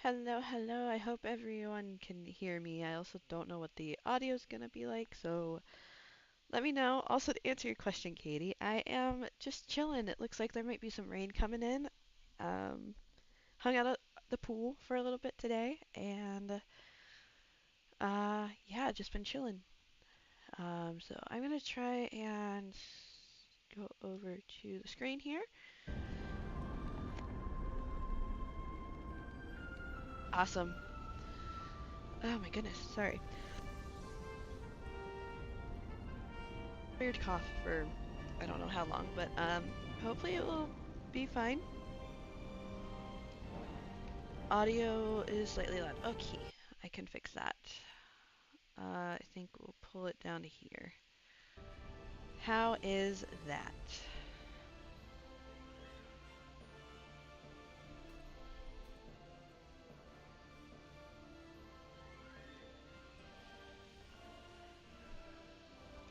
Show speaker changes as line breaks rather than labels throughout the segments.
Hello, hello. I hope everyone can hear me. I also don't know what the audio is going to be like, so let me know. Also, to answer your question, Katie, I am just chilling. It looks like there might be some rain coming in. Um, Hung out at the pool for a little bit today, and yeah, just been chilling. So I'm gonna try and go over to the screen here. Awesome. Oh my goodness, sorry. Weird cough for I don't know how long, but hopefully it will be fine. Audio is slightly loud. Okay, I can fix that. I think we'll pull it down to here. How is that?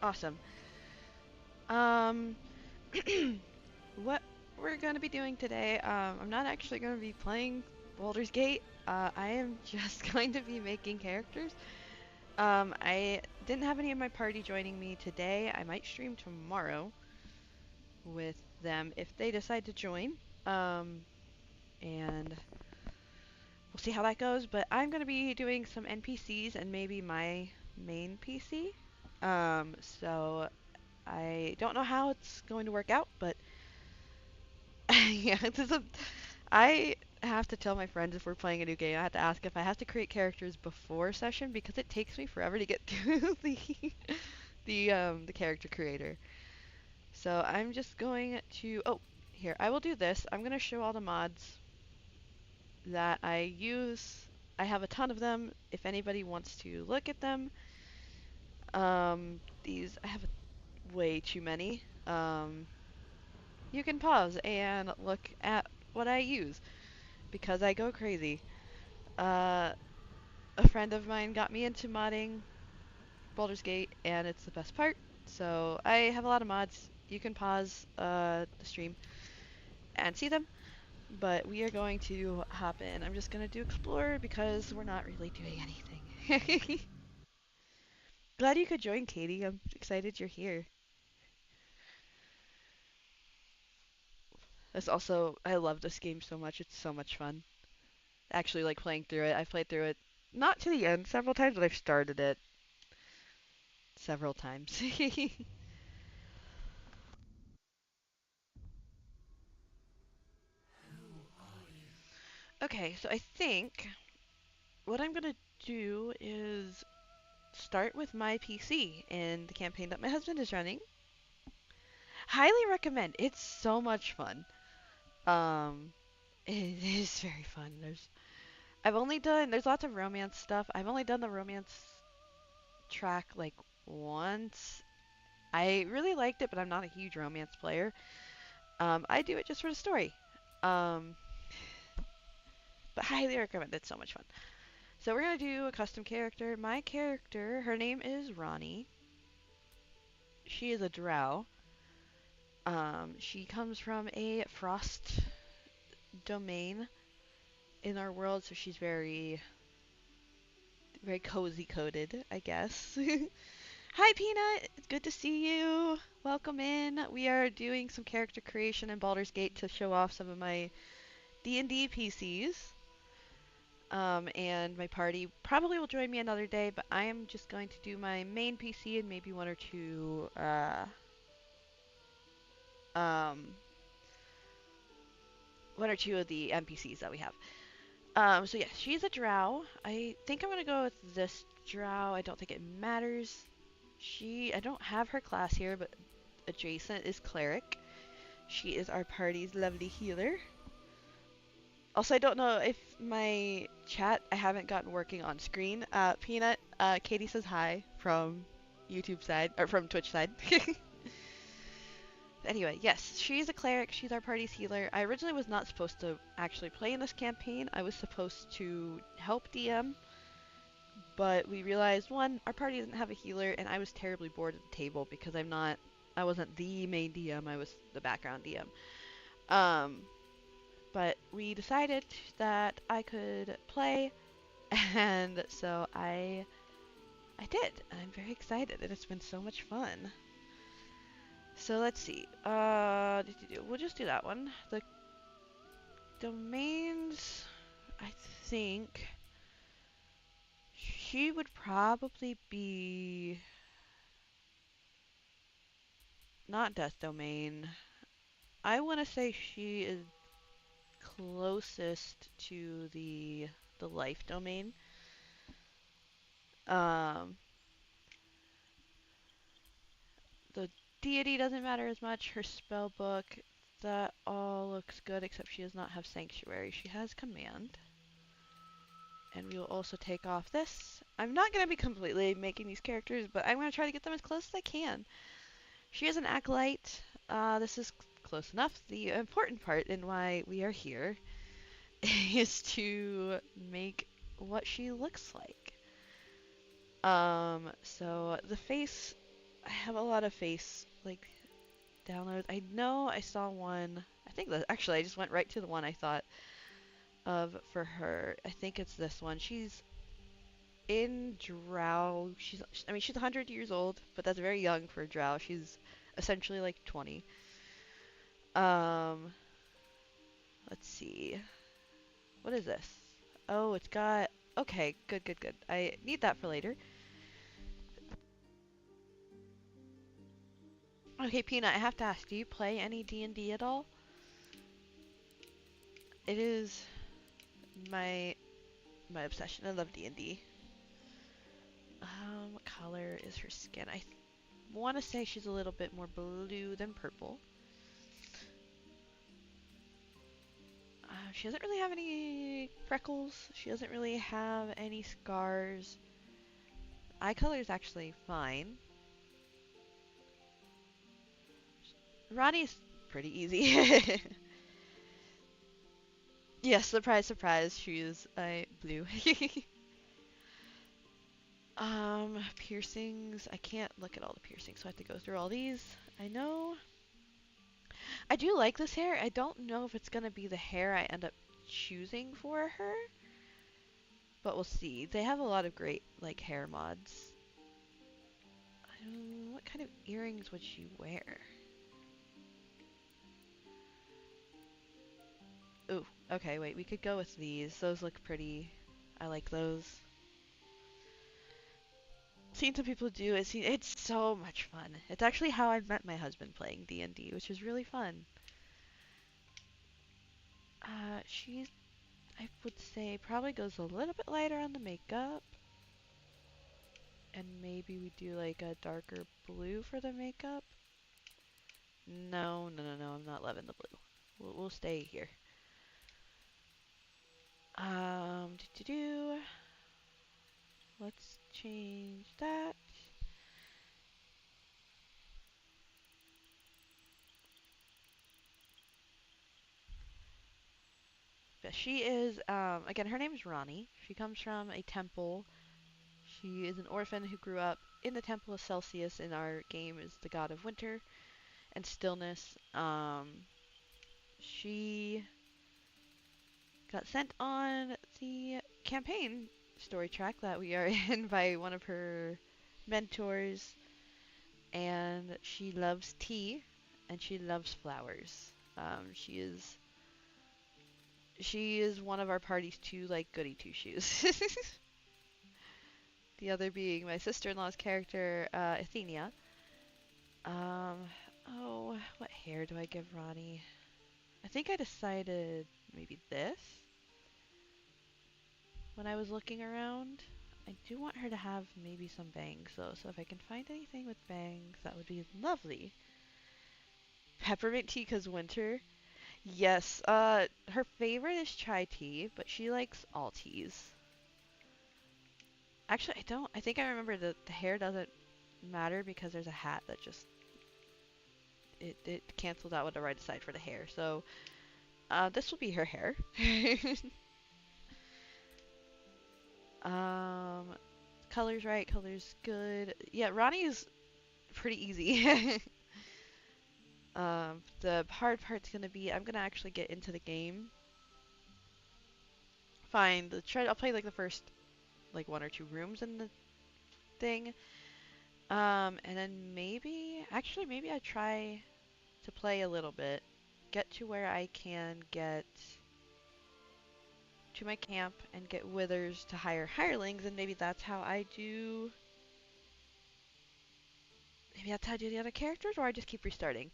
Awesome. Um, what we're gonna be doing today, I'm not actually gonna be playing Baldur's Gate. I am just going to be making characters. I didn't have any of my party joining me today. I might stream tomorrow with them if they decide to join. Um, and we'll see how that goes. But I'm going to be doing some NPCs and maybe my main PC. So I don't know how it's going to work out, but yeah, I have to tell my friends if we're playing a new game. I have to ask if I have to create characters before session because it takes me forever to get through the character creator. So I'm just going to here, I will do this. I'm going to show all the mods that I use. I have a ton of them. If anybody wants to look at them, these I have way too many. You can pause and look at what I use because I go crazy. Uh, a friend of mine got me into modding Baldur's Gate, and it's the best part. So I have a lot of mods. You can pause the stream and see them. But we are going to hop in. I'm just going to do Explorer because we're not really doing anything. Glad you could join, Katie. I'm excited you're here. It's also, I love this game so much. It's so much fun. Actually, like playing through it. I've played through it not to the end several times, but I've started it several times. Okay, so I think what I'm going to do is start with my PC in the campaign that my husband is running. Highly recommend. It's so much fun. Um, it is very fun. There's lots of romance stuff. I've only done the romance track like once. I really liked it, but I'm not a huge romance player. I do it just for the story. Um, but highly recommend. It's so much fun. So we're gonna do a custom character. My character, her name is Ronnie. She is a drow. She comes from a frost domain in our world, so she's very cozy coded, I guess. Hi, Peanut. It's good to see you. Welcome in. We are doing some character creation in Baldur's Gate to show off some of my D&D PCs. And my party probably will join me another day, but I am just going to do my main PC and maybe um, one or two of the NPCs that we have. So yeah, she's a drow. I think I'm gonna go with this drow. I don't think it matters. I don't have her class here, but adjacent is cleric. She is our party's lovely healer. Also, I don't know if my chat I haven't gotten working on screen. Peanut, Katie says hi from YouTube side or from Twitch side. Anyway, yes, she's a cleric. She's our party's healer. I originally was not supposed to actually play in this campaign. I was supposed to help DM, but we realized one, our party doesn't have a healer, and I was terribly bored at the table because I wasn't the main DM. I was the background DM. Um, but we decided that I could play, and so I did, and I'm very excited, and it's been so much fun. So let's see. We'll just do that one. The domains, I think she would probably be not Death Domain. I want to say she is closest to the Life Domain. Um, the deity doesn't matter as much. Her spell book, that all looks good, except she does not have Sanctuary. She has Command. And we will also take off this. I'm not going to be completely making these characters, but I'm going to try to get them as close as I can. She is an acolyte. This is close enough. The important part in why we are here is to make what she looks like. So the face, I have a lot of face, like, downloads. I know I saw one, I think that, actually I just went right to the one I thought of for her. I think it's this one. She's in Drow. I mean, she's 100 years old, but that's very young for a Drow. She's essentially like 20. Um, let's see. What is this? Oh, it's got, okay, good, good, good. I need that for later. Okay, Peanut, I have to ask, do you play any D&D at all? It is my obsession. I love D&D. What color is her skin? I want to say she's a little bit more blue than purple. She doesn't really have any freckles. She doesn't really have any scars. Eye color is actually fine. Ronnie's pretty easy. Yes, surprise, surprise. She is blue. Piercings. I can't look at all the piercings, so I have to go through all these. I know. I do like this hair. I don't know if it's gonna be the hair I end up choosing for her, but we'll see. They have a lot of great like hair mods. What kind of earrings would she wear? Ooh, okay, wait. We could go with these. Those look pretty. I like those. Seen some people do it. It's so much fun. It's actually how I met my husband playing D&D, which is really fun. She's, I would say, probably goes a little bit lighter on the makeup. And maybe we do like a darker blue for the makeup. No, no, no, no, I'm not loving the blue. We'll stay here. Do. Let's change that. But she is, again, her name is Ronnie. She comes from a temple. She is an orphan who grew up in the Temple of Celsius. In our game is the god of winter and stillness. She got sent on the campaign story track that we are in by one of her mentors, and she loves tea and she loves flowers. She is one of our party's two like goody two shoes. The other being my sister-in-law's character, Athenia. Um, oh, what hair do I give Ronnie? I think I decided maybe this when I was looking around. I do want her to have maybe some bangs though, so if I can find anything with bangs, that would be lovely. Peppermint tea 'cause winter. Yes, her favorite is chai tea, but she likes all teas. Actually, I don't. I think I remember that the hair doesn't matter because there's a hat that just it cancels out whatever I decide for the hair. So this will be her hair. um, colors right, colors good. Yeah, Ronnie is pretty easy. The hard part's gonna be I'm gonna actually get into the game I'll play like the first like 1 or 2 rooms in the thing. And then maybe I try to play a little bit, get to where I can get to my camp and get withers to hire hirelings, and maybe that's how I do. Maybe that's how I do the other characters, or I just keep restarting.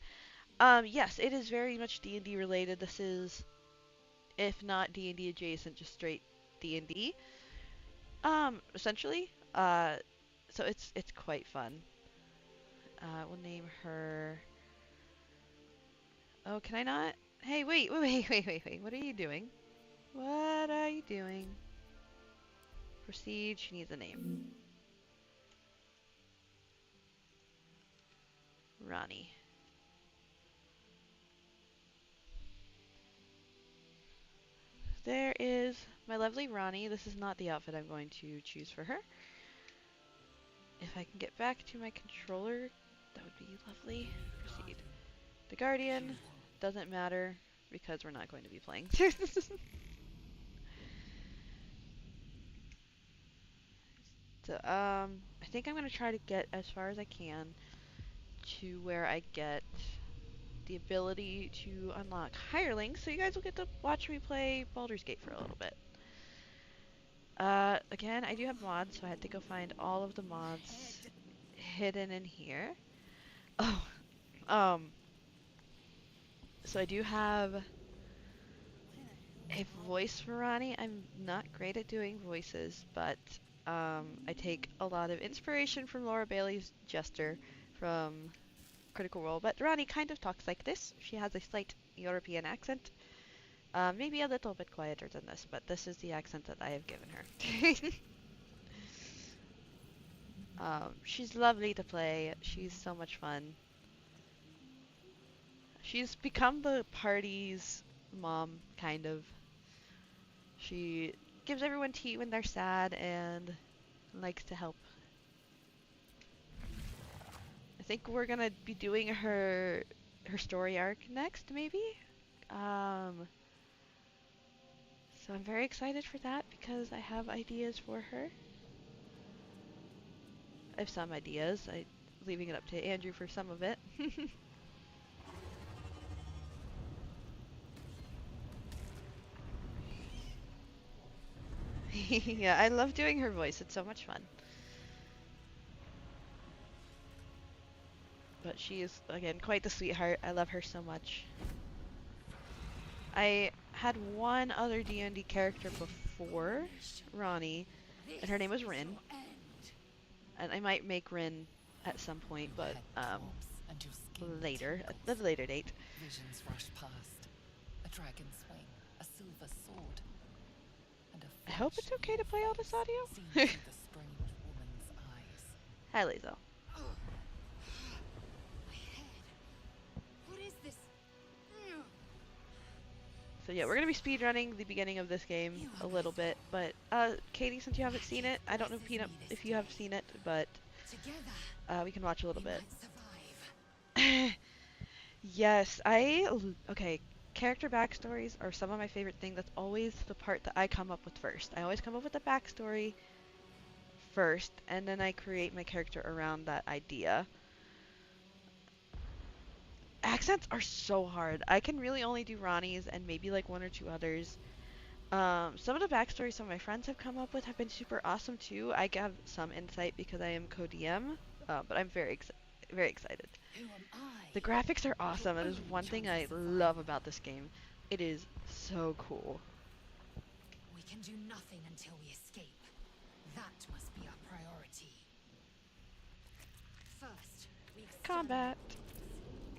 Yes, it is very much D&D related. This is, if not D&D adjacent, just straight D&D. Essentially. So it's quite fun. We'll name her. Oh, can I not? Hey, wait. What are you doing? What are you doing? Proceed. She needs a name. Ronnie. There is my lovely Ronnie. This is not the outfit I'm going to choose for her. If I can get back to my controller, that would be lovely. Proceed. The Guardian doesn't matter because we're not going to be playing. So, I think I'm going to try to get as far as I can to where I get the ability to unlock hirelings, so you guys will get to watch me play Baldur's Gate for a little bit. Again, I do have mods, so I had to go find all of the mods hidden in here. Oh, so I do have a voice for Ronnie. I'm not great at doing voices, but I take a lot of inspiration from Laura Bailey's Jester from Critical Role, but Ronnie kind of talks like this. She has a slight European accent. Maybe a little bit quieter than this, but this is the accent that I have given her. She's lovely to play. She's so much fun. She's become the party's mom, kind of. She gives everyone tea when they're sad and likes to help. I think we're gonna be doing her story arc next, maybe? So I'm very excited for that because I have ideas for her. I have some ideas. I'm leaving it up to Andrew for some of it. Yeah, I love doing her voice. It's so much fun. But she is, again, quite the sweetheart. I love her so much. I had one other D&D character before Ronnie, and her name was Rin. And I might make Rin at some point, but later, at a later date.
Visions rush past. A dragon's wing, a silver sword, and
I hope it's okay to play all this audio.
the strange woman's eyes.
Hi, Lazel.
My head. What is this?
So yeah, we're gonna be speedrunning the beginning of this game a little bit, but Katie, since you haven't seen it, I don't know Peanut if you have seen it, but we can watch a little bit. Yes, okay, character backstories are some of my favorite things. That's always the part that I come up with first. I always come up with the backstory first, and then I create my character around that idea. Accents are so hard. I can really only do Ronnie's and maybe like 1 or 2 others. Some of the backstories some of my friends have come up with have been super awesome too. I have some insight because I am co-DM, but I'm very excited.
Who am I?
The graphics are awesome. That is one thing I love about this game. It is so cool.
We can do nothing until we escape. That must be our priority. First, we
Combat.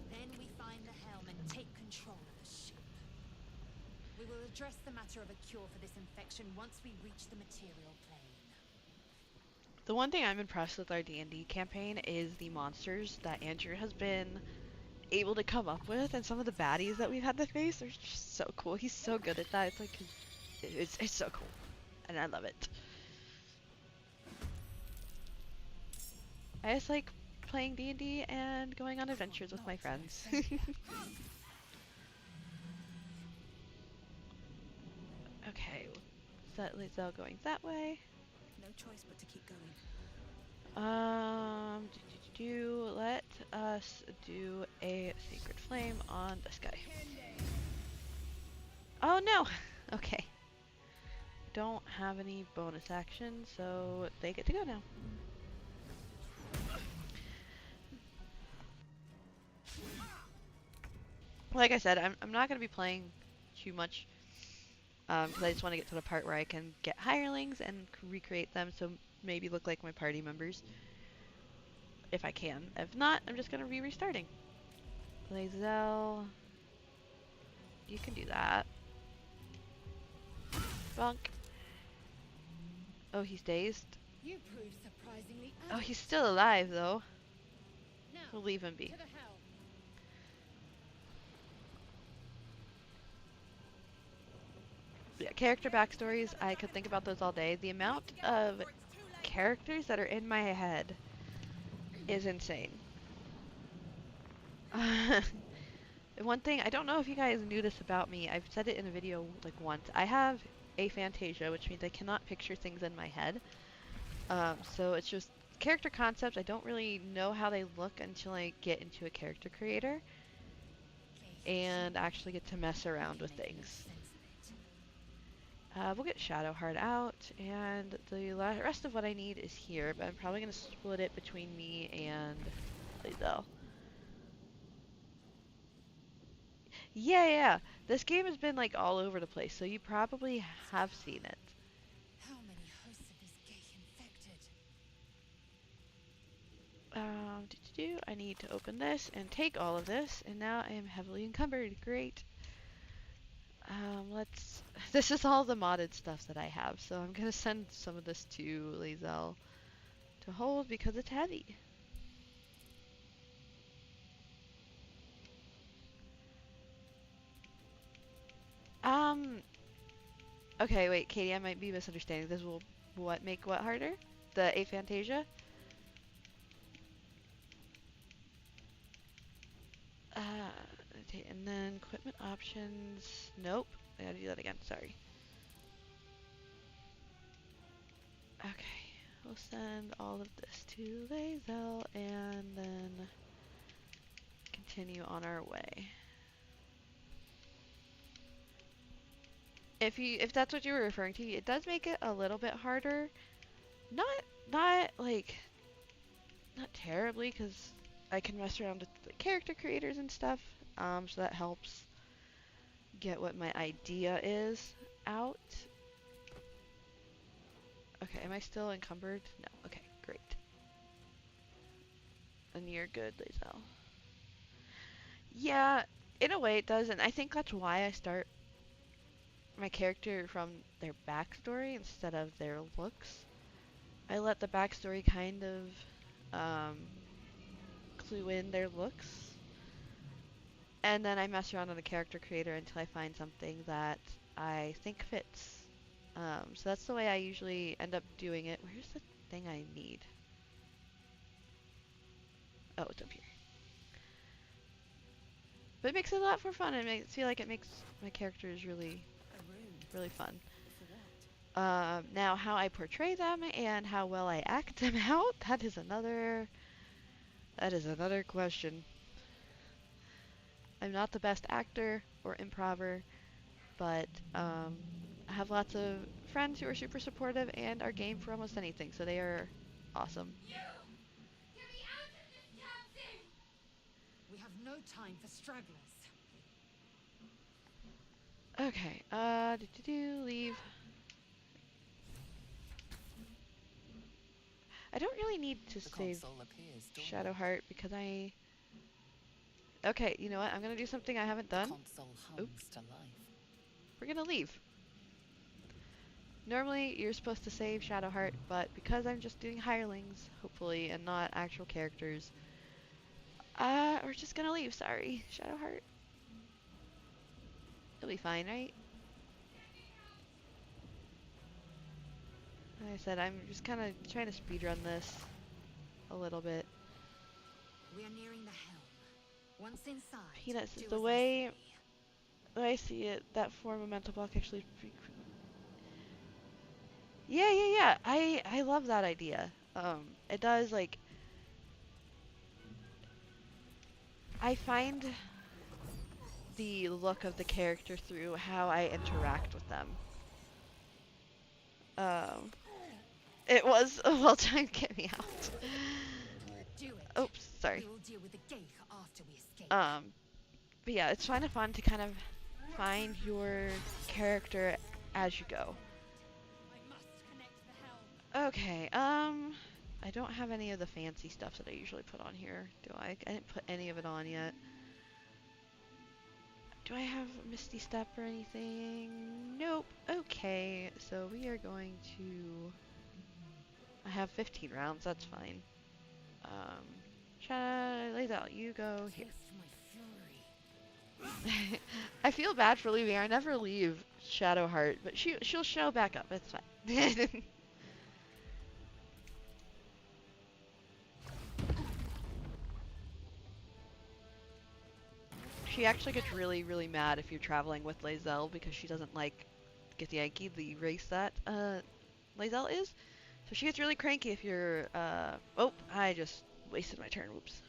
Then we find the helm and take control of the ship. We will address the matter of a cure for this infection once we reach the material plane.
The one thing I'm impressed with our D&D campaign is the monsters that Andrew has been able to come up with, and some of the baddies that we've had to face are just so cool. He's so good at that. It's like it's so cool, and I love it. I just like playing D&D and going on adventures with my friends. Okay, set Lae'zel going that way.
No choice but to keep going.
Let us do a Sacred Flame on this guy. Oh no! Okay. Don't have any bonus action, so they get to go now. Like I said, I'm not going to be playing too much because I just want to get to the part where I can get hirelings and recreate them, so maybe look like my party members if I can. If not, I'm just going to be restarting. Lae'zel, you can do that. Bunk. Oh, he's dazed.
You prove surprisingly
Oh, he's still alive though.
Now,
We'll leave him be.
to the helm.
Yeah, character backstories, I could think about those all day. The amount of characters that are in my head is insane. One thing, I don't know if you guys knew this about me, I've said it in a video like once. I have aphantasia, which means I cannot picture things in my head. So it's just character concepts, I don't really know how they look until I get into a character creator and actually get to mess around with things. We'll get Shadowheart out, and the rest of what I need is here, but I'm probably going to split it between me and Lae'zel. Yeah. This game has been like all over the place, so you probably have seen it.
How many hosts of this gay infected?
I need to open this and take all of this, and now I am heavily encumbered. Great. This is all the modded stuff that I have, so I'm gonna send some of this to Lae'zel to hold because it's heavy. Okay, wait, Katie, I might be misunderstanding. This will make what harder? The aphantasia? Okay, and then equipment options. Nope. I gotta do that again. Sorry. Okay, we'll send all of this to Lae'zel and then continue on our way. If that's what you were referring to, it does make it a little bit harder. Not terribly, because I can mess around with the character creators and stuff. So that helps get what my idea is out. Okay, am I still encumbered? No. Okay, great. And you're good, Lae'zel. Yeah, in a way it does, and I think that's why I start my character from their backstory instead of their looks. I let the backstory kind of clue in their looks, and then I mess around on the character creator until I find something that I think fits. So that's the way I usually end up doing it. Where's the thing I need? Oh, it's up here. But it makes it a lot more fun. I feel like it makes my characters really fun. Now, how I portray them and how well I act them out, that is another question. I'm not the best actor or improver, but I have lots of friends who are super supportive and are game for almost anything, so they are awesome.
You! Get me out of this damn thing! We have no time for stragglers.
Okay, leave. I don't really need to save Shadowheart because Okay, you know what? I'm gonna do something I haven't done. Oops. We're gonna leave. Normally, you're supposed to save Shadowheart, but because I'm just doing hirelings, hopefully, and not actual characters, we're just gonna leave. Sorry, Shadowheart. You'll be fine, right? Like I said, I'm just kind of trying to speedrun this a little bit.
We are nearing the helm. Once inside,
Peanuts,
do
the
as
way I see it, that form of mental block actually Yeah, yeah, yeah. I love that idea. It does like I find the look of the character through how I interact with them. Um, it was a well timed get me out.
Do it.
Oops, sorry.
We will deal with the gate after we escape.
Um, but yeah, it's kind of fun to kind of find your character as you go.
I must connect the helm.
Okay, I don't have any of the fancy stuff that I usually put on here, do I? I didn't put any of it on yet. Do I have Misty Step or anything? Nope. Okay, so we are going to... I have 15 rounds, that's fine. Lazel, you go here.
Taste my fury.
I feel bad for leaving. I never leave Shadowheart, but she'll show back up. It's fine. She actually gets really, really mad if you're traveling with Lae'zel because she doesn't like Githyanki, the race that Lae'zel is. So she gets really cranky if you're oh, I just wasted my turn. Whoops.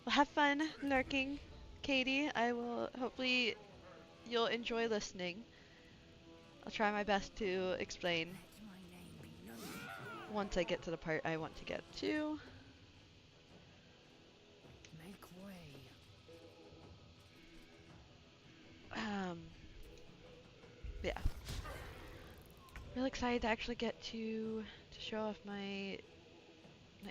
Well, have fun lurking, Katie. I will hopefully you'll enjoy listening. I'll try my best to explain
Let my name be known.
once I get to the part I want to get to.
Make way.
Um, yeah. Really excited to actually get to show off my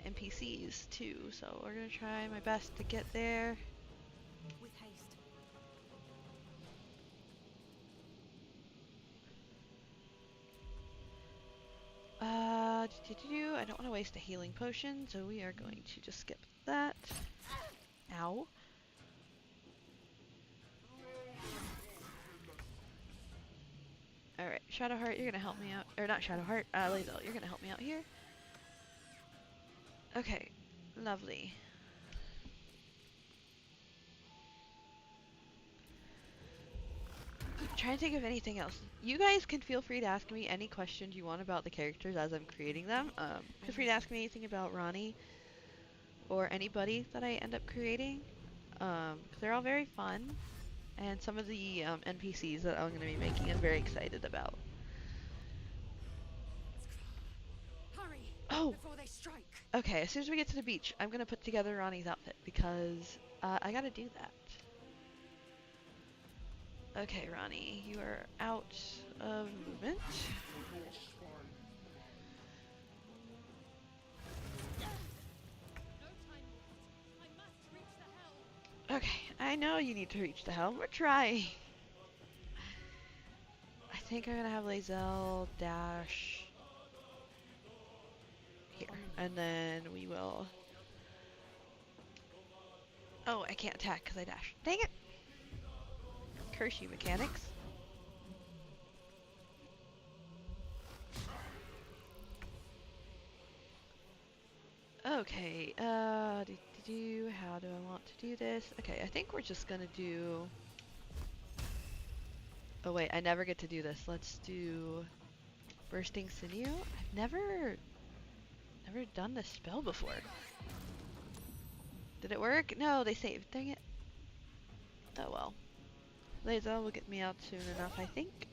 NPCs too. So we're gonna try my best to get there.
With haste.
I don't want to waste a healing potion, so we are going to just skip that. Ow. Alright, Shadowheart, you're gonna help me out. Or not Shadowheart, Lae'zel, you're gonna help me out here. Okay, lovely. Trying to think of anything else. You guys can feel free to ask me any questions you want about the characters as I'm creating them. Feel free to ask me anything about Ronnie or anybody that I end up creating. 'Cause they're all very fun, and some of the NPCs that I'm going to be making I'm very excited about.
Hurry!
Oh,
Before they strike.
okay, as soon as we get to the beach, I'm going to put together Ronnie's outfit because I got to do that. Okay, Ronnie, you are out of movement.
No time left. I must reach the helm.
Okay, I know you need to reach the helm. We're trying. I think I'm going to have Lae'zel dash here, and then we will... Oh, I can't attack because I dashed. Dang it! Curse you, mechanics. Okay, how do I want to do this? Okay, I think we're just gonna do... Oh wait, I never get to do this. Let's do Bursting Sinew. I've never done this spell before. Did it work? No, they saved. Dang it. Oh well. Lae'zel will get me out soon enough, I think.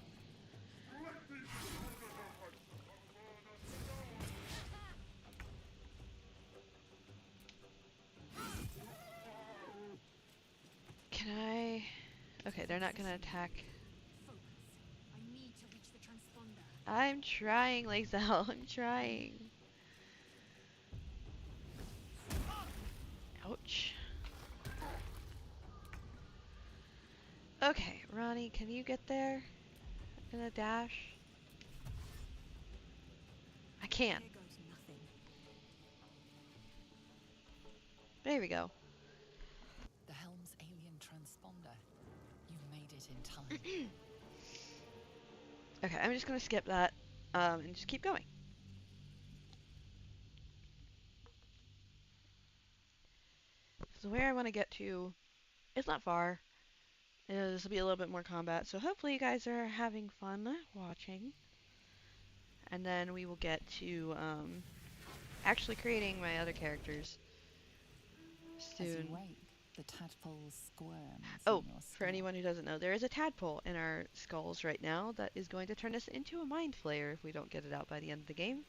Can I... Okay, they're not gonna attack.
Focus. I need to reach the transponder.
I'm trying, Lae'zel. I'm trying. Ouch. Okay, Ronnie, can you get there in a dash? I can.
Here goes nothing.
There we go.
The helm's alien transponder. You've made it in time.
Okay, I'm just gonna skip that and just keep going. So where I want to get to, it's not far. This will be a little bit more combat, so hopefully you guys are having fun watching. And then we will get to actually creating my other characters
As you
soon.
wake, the tadpole squirms
Oh,
in your
for
skull.
anyone who doesn't know, there is a tadpole in our skulls right now that is going to turn us into a mind flayer if we don't get it out by the end of the game.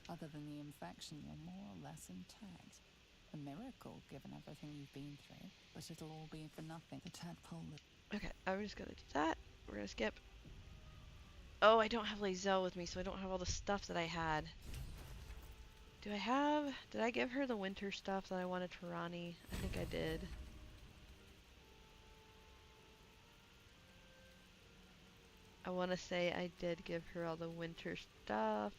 Other than the infection, you're more or less intact. A miracle, given everything you've been through, but it'll all be for nothing. The tadpole...
Okay, I'm just gonna do that. We're gonna skip. Oh, I don't have Lae'zel with me, so I don't have all the stuff that I had. Did I give her the winter stuff that I wanted for Ronnie? I think I did. I want to say I did give her all the winter stuff.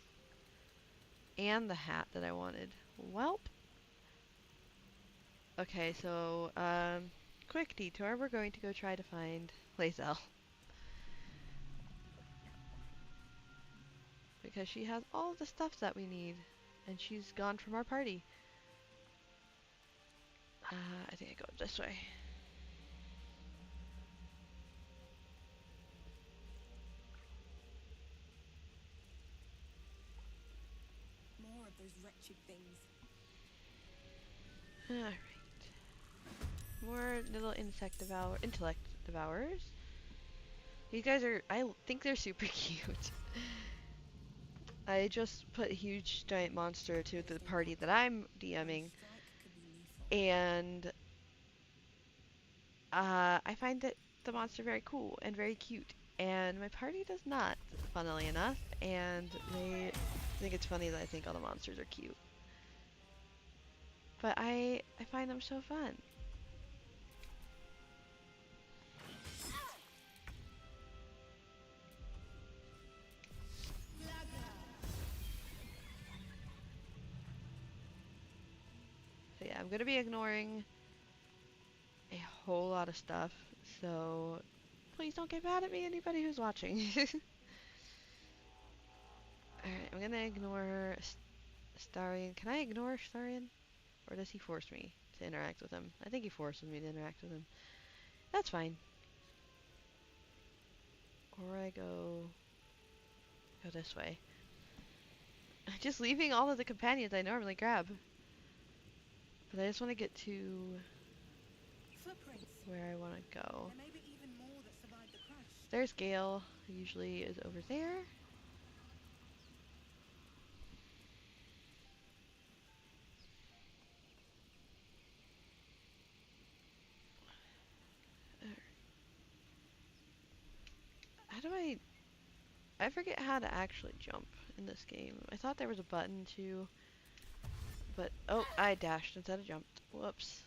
And the hat that I wanted. Welp. Okay, so, quick detour. We're going to go try to find Lae'zel. Because she has all the stuff that we need. And she's gone from our party. I think I go this way.
More of those wretched things.
Alright. More little intellect devourers. These guys are, I think they're super cute. I just put huge giant monster to the party that I'm DMing, and I find that the monster very cool and very cute, and my party does not, funnily enough, and they think it's funny that I think all the monsters are cute. But I find them so fun. So yeah, I'm gonna be ignoring a whole lot of stuff, so please don't get mad at me, anybody who's watching. Alright, I'm gonna ignore Starion. Can I ignore Starion? Or does he force me to interact with him? I think he forces me to interact with him. That's fine. Or I go this way. Just leaving all of the companions I normally grab. But I just want to get to
Footprints.
where I want to go.
There may be even more that survived the crash.
There's Gale, who usually is over there. How do I forget how to actually jump in this game. I thought there was a button to, but oh, I dashed instead of jumped. Whoops.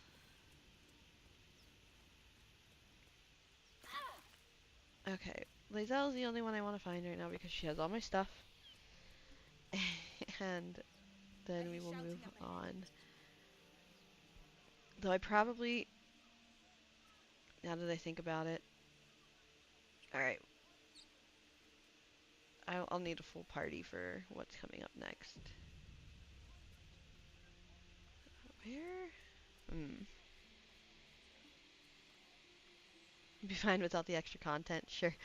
Okay, Lae'zel's the only one I want to find right now because she has all my stuff. And then we will move on. Though I probably, now that I think about it, alright. I'll need a full party for what's coming up next. Where? Be fine without the extra content, sure.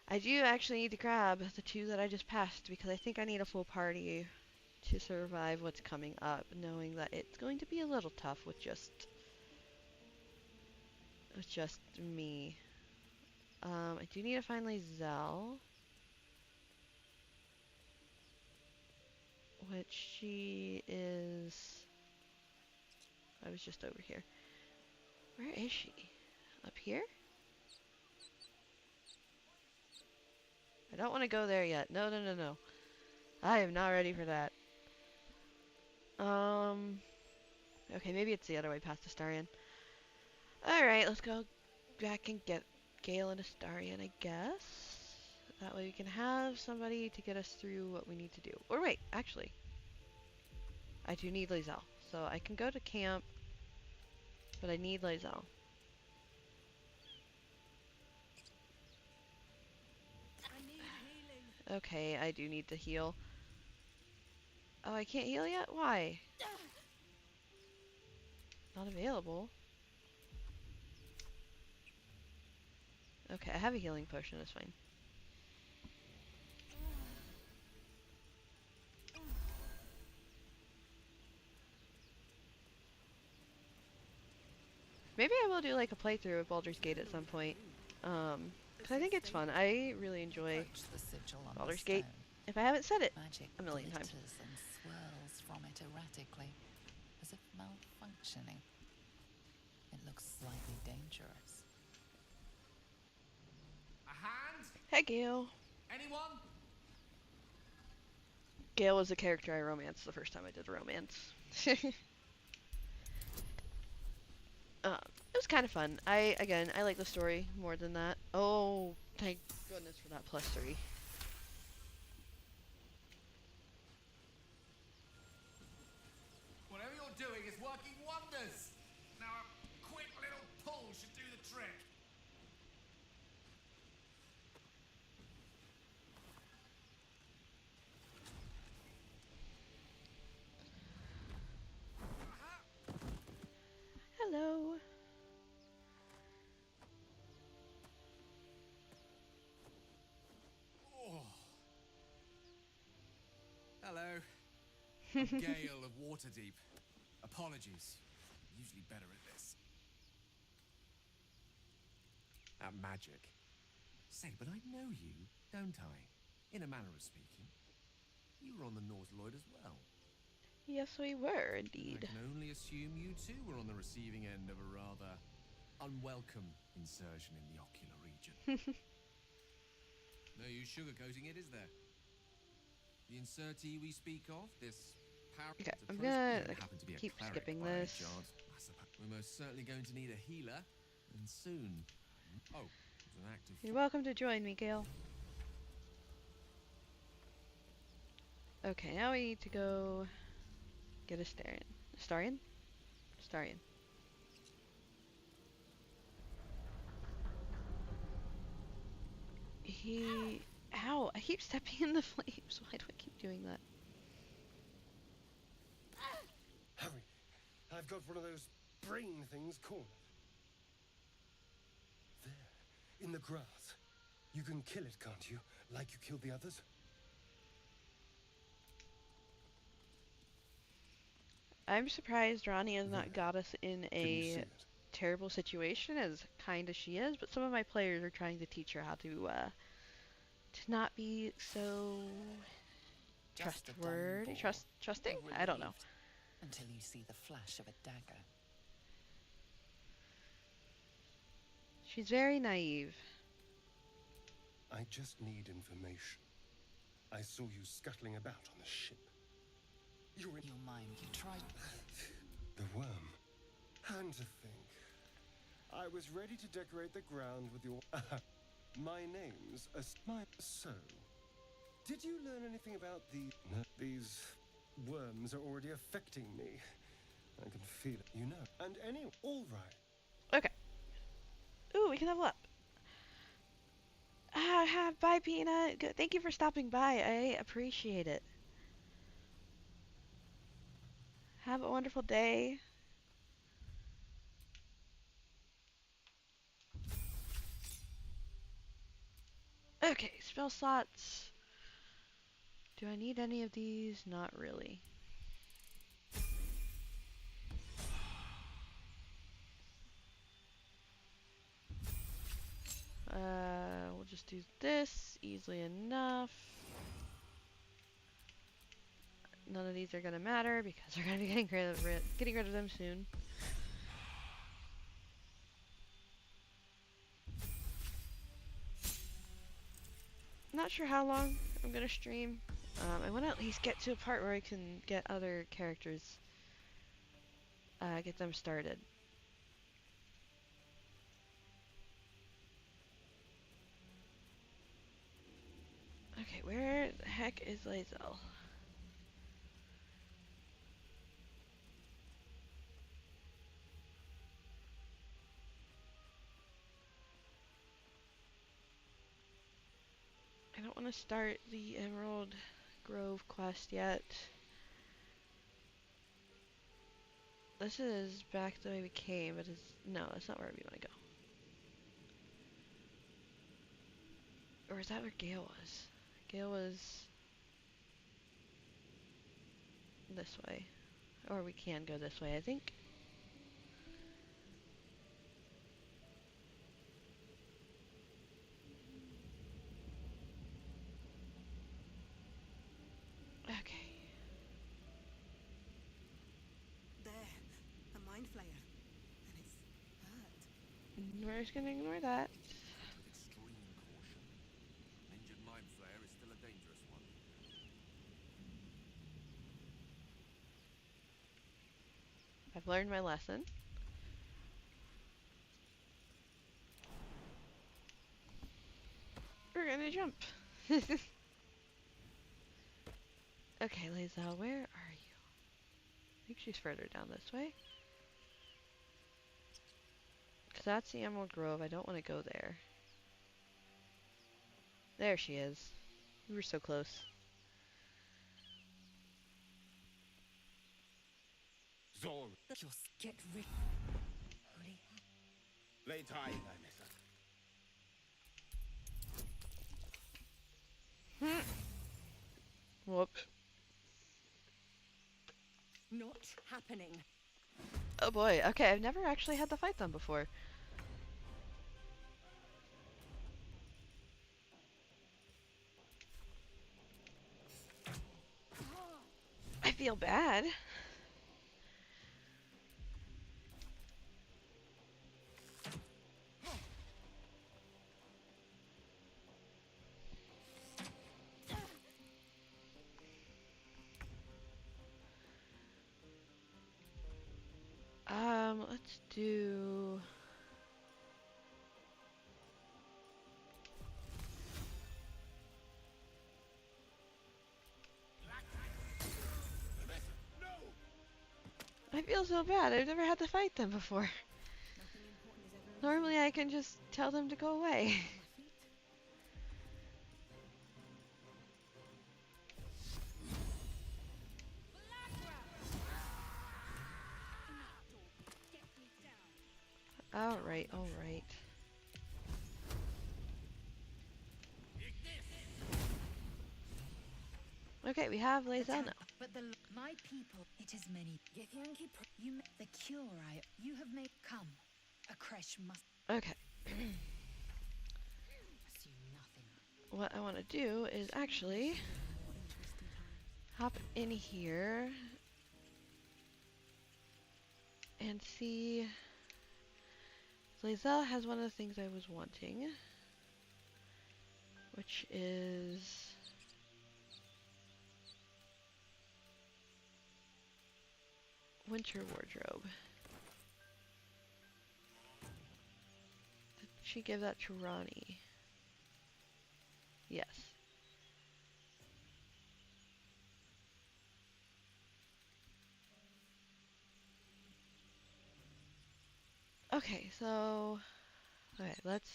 I do actually need to grab the two that I just passed because I think I need a full party to survive what's coming up, knowing that it's going to be a little tough with just me. I do need to find Lae'zel, which she is. I was just over here. Where is she? Up here? I don't want to go there yet. No, no, no, no. I am not ready for that. Okay, maybe it's the other way past Astarion. Alright, let's go back and get Gale and Astarion, I guess. That way we can have somebody to get us through what we need to do. Or wait, actually. I do need Lae'zel. So I can go to camp, but I need Lae'zel.
I need healing.
Okay, I do need to heal. Oh, I can't heal yet? Why? Not available. Okay, I have a healing potion, it's fine. Maybe I will do like a playthrough of Baldur's Gate at some point. Because I think it's fun. I really enjoy
Approach the sigil on the
Baldur's Gate.
stone.
If I haven't said it
Magic
a million times.
glitters and swirls from it erratically, as if malfunctioning. It looks slightly dangerous.
A hand?
Hey, Gale.
Anyone?
Gale was the character I romanced the first time I did romance. It was kind of fun. I like the story more than that. Oh, thank goodness for that +3.
Whatever you're doing is working wonders. Now a quick little pull should do the trick.
Hello.
Oh. Hello. I'm Gale of Waterdeep. Apologies. I'm usually better at this. At magic. Say, but I know you, don't I? In a manner of speaking. You were on the North Lloyd as well.
Yes, we were indeed.
I can only assume you too were on the receiving end of a rather unwelcome insertion in the ocular region. No use sugarcoating it, is there? The insertee we speak of, this
Okay, I'm gonna keep
cleric
skipping
by any
this.
chance. We're most certainly going to need a healer, and soon. Oh, there's an active.
You're welcome to join me, Gale. Okay, now we need to go get a Starion. Starion? Starion. Ow! I keep stepping in the flames. Why do I keep doing that?
Hurry! I've got one of those brain things cornered. There, in the grass. You can kill it, can't you? Like you killed the others?
I'm surprised Ronnie has not
There.
got us in
Can you see
a
it?
terrible situation, as kind as she is, but some of my players are trying to teach her how to not be so
Just a dumb
trustworthy.
bore.
Trusting?
Be
I don't know.
relieved until you see the flash of a dagger.
She's very naive.
I just need information. I saw you scuttling about on the ship. You were in
Your mind, you tried.
the worm. And to think, I was ready to decorate the ground with your... My name's So, did you learn anything about No, these worms are already affecting me. I can feel it, you know. And anyway, all right.
Okay. Ooh, we can level up. Bye, Peanut. Thank you for stopping by. I appreciate it. Have a wonderful day. Okay, spell slots. Do I need any of these? Not really. We'll just do this easily enough. None of these are gonna matter because we're gonna be getting rid of them soon. Not sure how long I'm gonna stream. I want to at least get to a part where I can get other characters, get them started. Okay, where the heck is Lae'zel? I don't want to start the Emerald Grove quest yet. This is back the way we came, but no, that's not where we want to go. Or is that where Gale was? Gale was this way. Or we can go this way, I think. Okay.
There, a mind flayer. And it's hurt.
We're just gonna ignore that.
With extreme caution. An injured mind flayer is still a dangerous one.
I've learned my lesson. We're gonna jump. Okay, Lae'zel, where are you? I think she's further down this way. Because that's the Emerald Grove. I don't want to go there. There she is. We were so close.
Zor,
Just get rid. Holy.
lay tie,
Whoops.
Not happening.
Oh boy. Okay, I've never actually had to fight them before. I feel bad. Let's do... I feel so bad. I've never had to fight them before.
Nothing important is ever
Normally I can just tell them to go away.
on my feet.
Alright, alright. Okay, we have Lae'zel now.
But my people, it is many. You the cure you have made come. A creche must
Okay.
assume nothing.
What I want to do is actually hop in here and see. Lae'zel has one of the things I was wanting, which is winter wardrobe. Did she give that to Ronnie? Yes. Okay, so okay, let's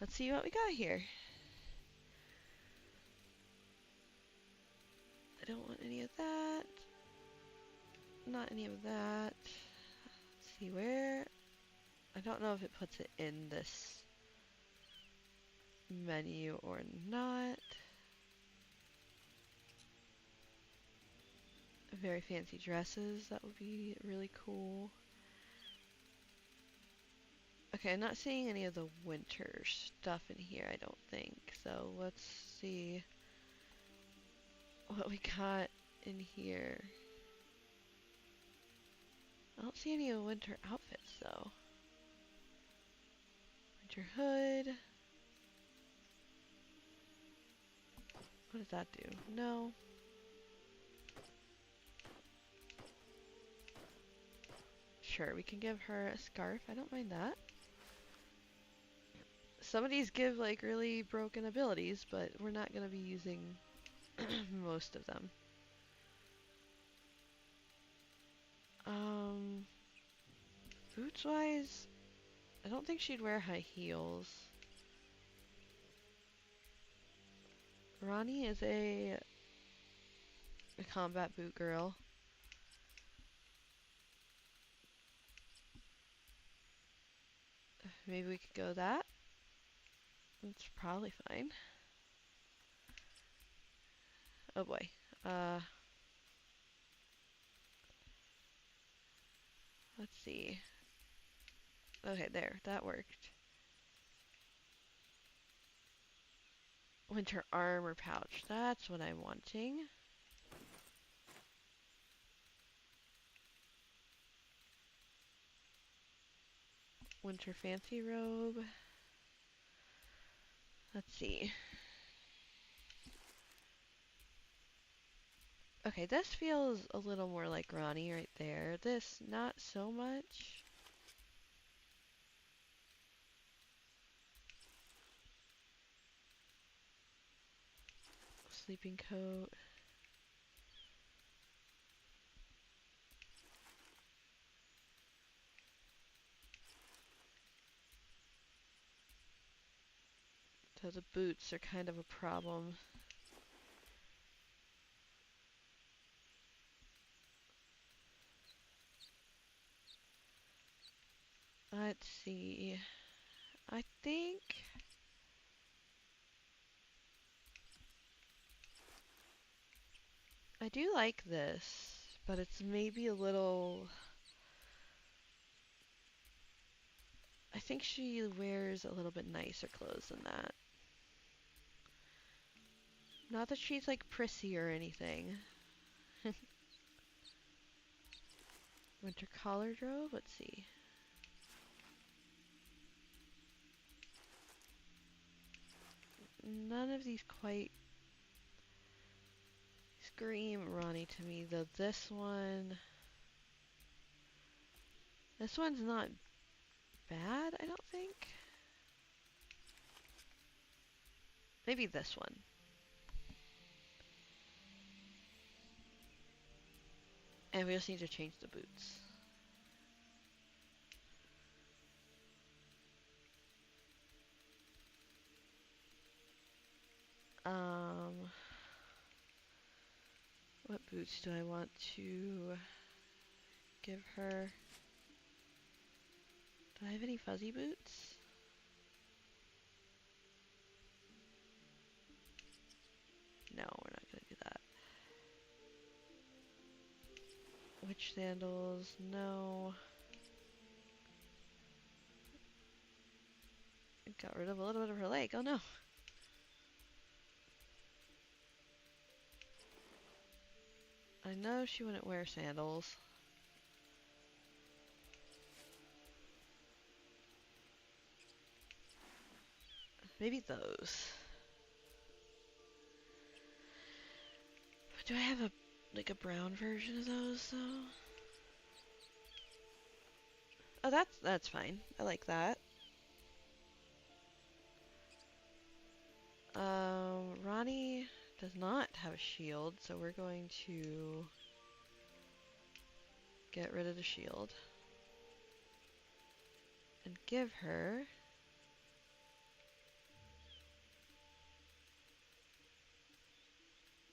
see what we got here. I don't want any of that. Not any of that. Let's see where. I don't know if it puts it in this menu or not. Very fancy dresses. That would be really cool. Okay, I'm not seeing any of the winter stuff in here, I don't think. So let's see what we got in here. I don't see any of the winter outfits though. Winter hood. What does that do? No. Sure, we can give her a scarf. I don't mind that. Some of these give like really broken abilities, but we're not going to be using most of them. Boots wise, I don't think she'd wear high heels. Ronnie is a combat boot girl. Maybe we could go that. It's probably fine. Oh boy. Uh, let's see. Okay, there. That worked. Winter armor pouch. That's what I'm wanting. Winter fancy robe. Let's see. Okay, this feels a little more like Ronnie right there. This, not so much. Sleeping coat. So the boots are kind of a problem. Let's see. I think I do like this, but it's maybe a little. I think she wears a little bit nicer clothes than that. Not that she's like prissy or anything. Winter collared robe, let's see. None of these quite scream Ronnie to me, though this one's not bad, I don't think. Maybe this one. And we just need to change the boots. What boots do I want to give her? Do I have any fuzzy boots? No, we're not gonna do that. Witch sandals? No. Got rid of a little bit of her leg. Oh no. I know she wouldn't wear sandals. Maybe those. Do I have a brown version of those though? Oh, that's fine. I like that. Ronnie does not have a shield, so we're going to get rid of the shield and give her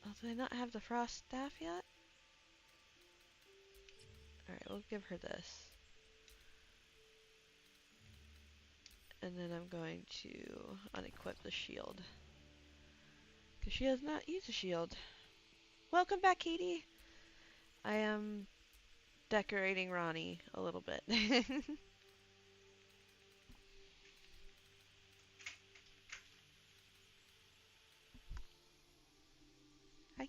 oh, do I not have the frost staff yet? Alright, we'll give her this. And then I'm going to unequip the shield. Because she has not used a shield. Welcome back, Katie! I am decorating Ronnie a little bit. Hi.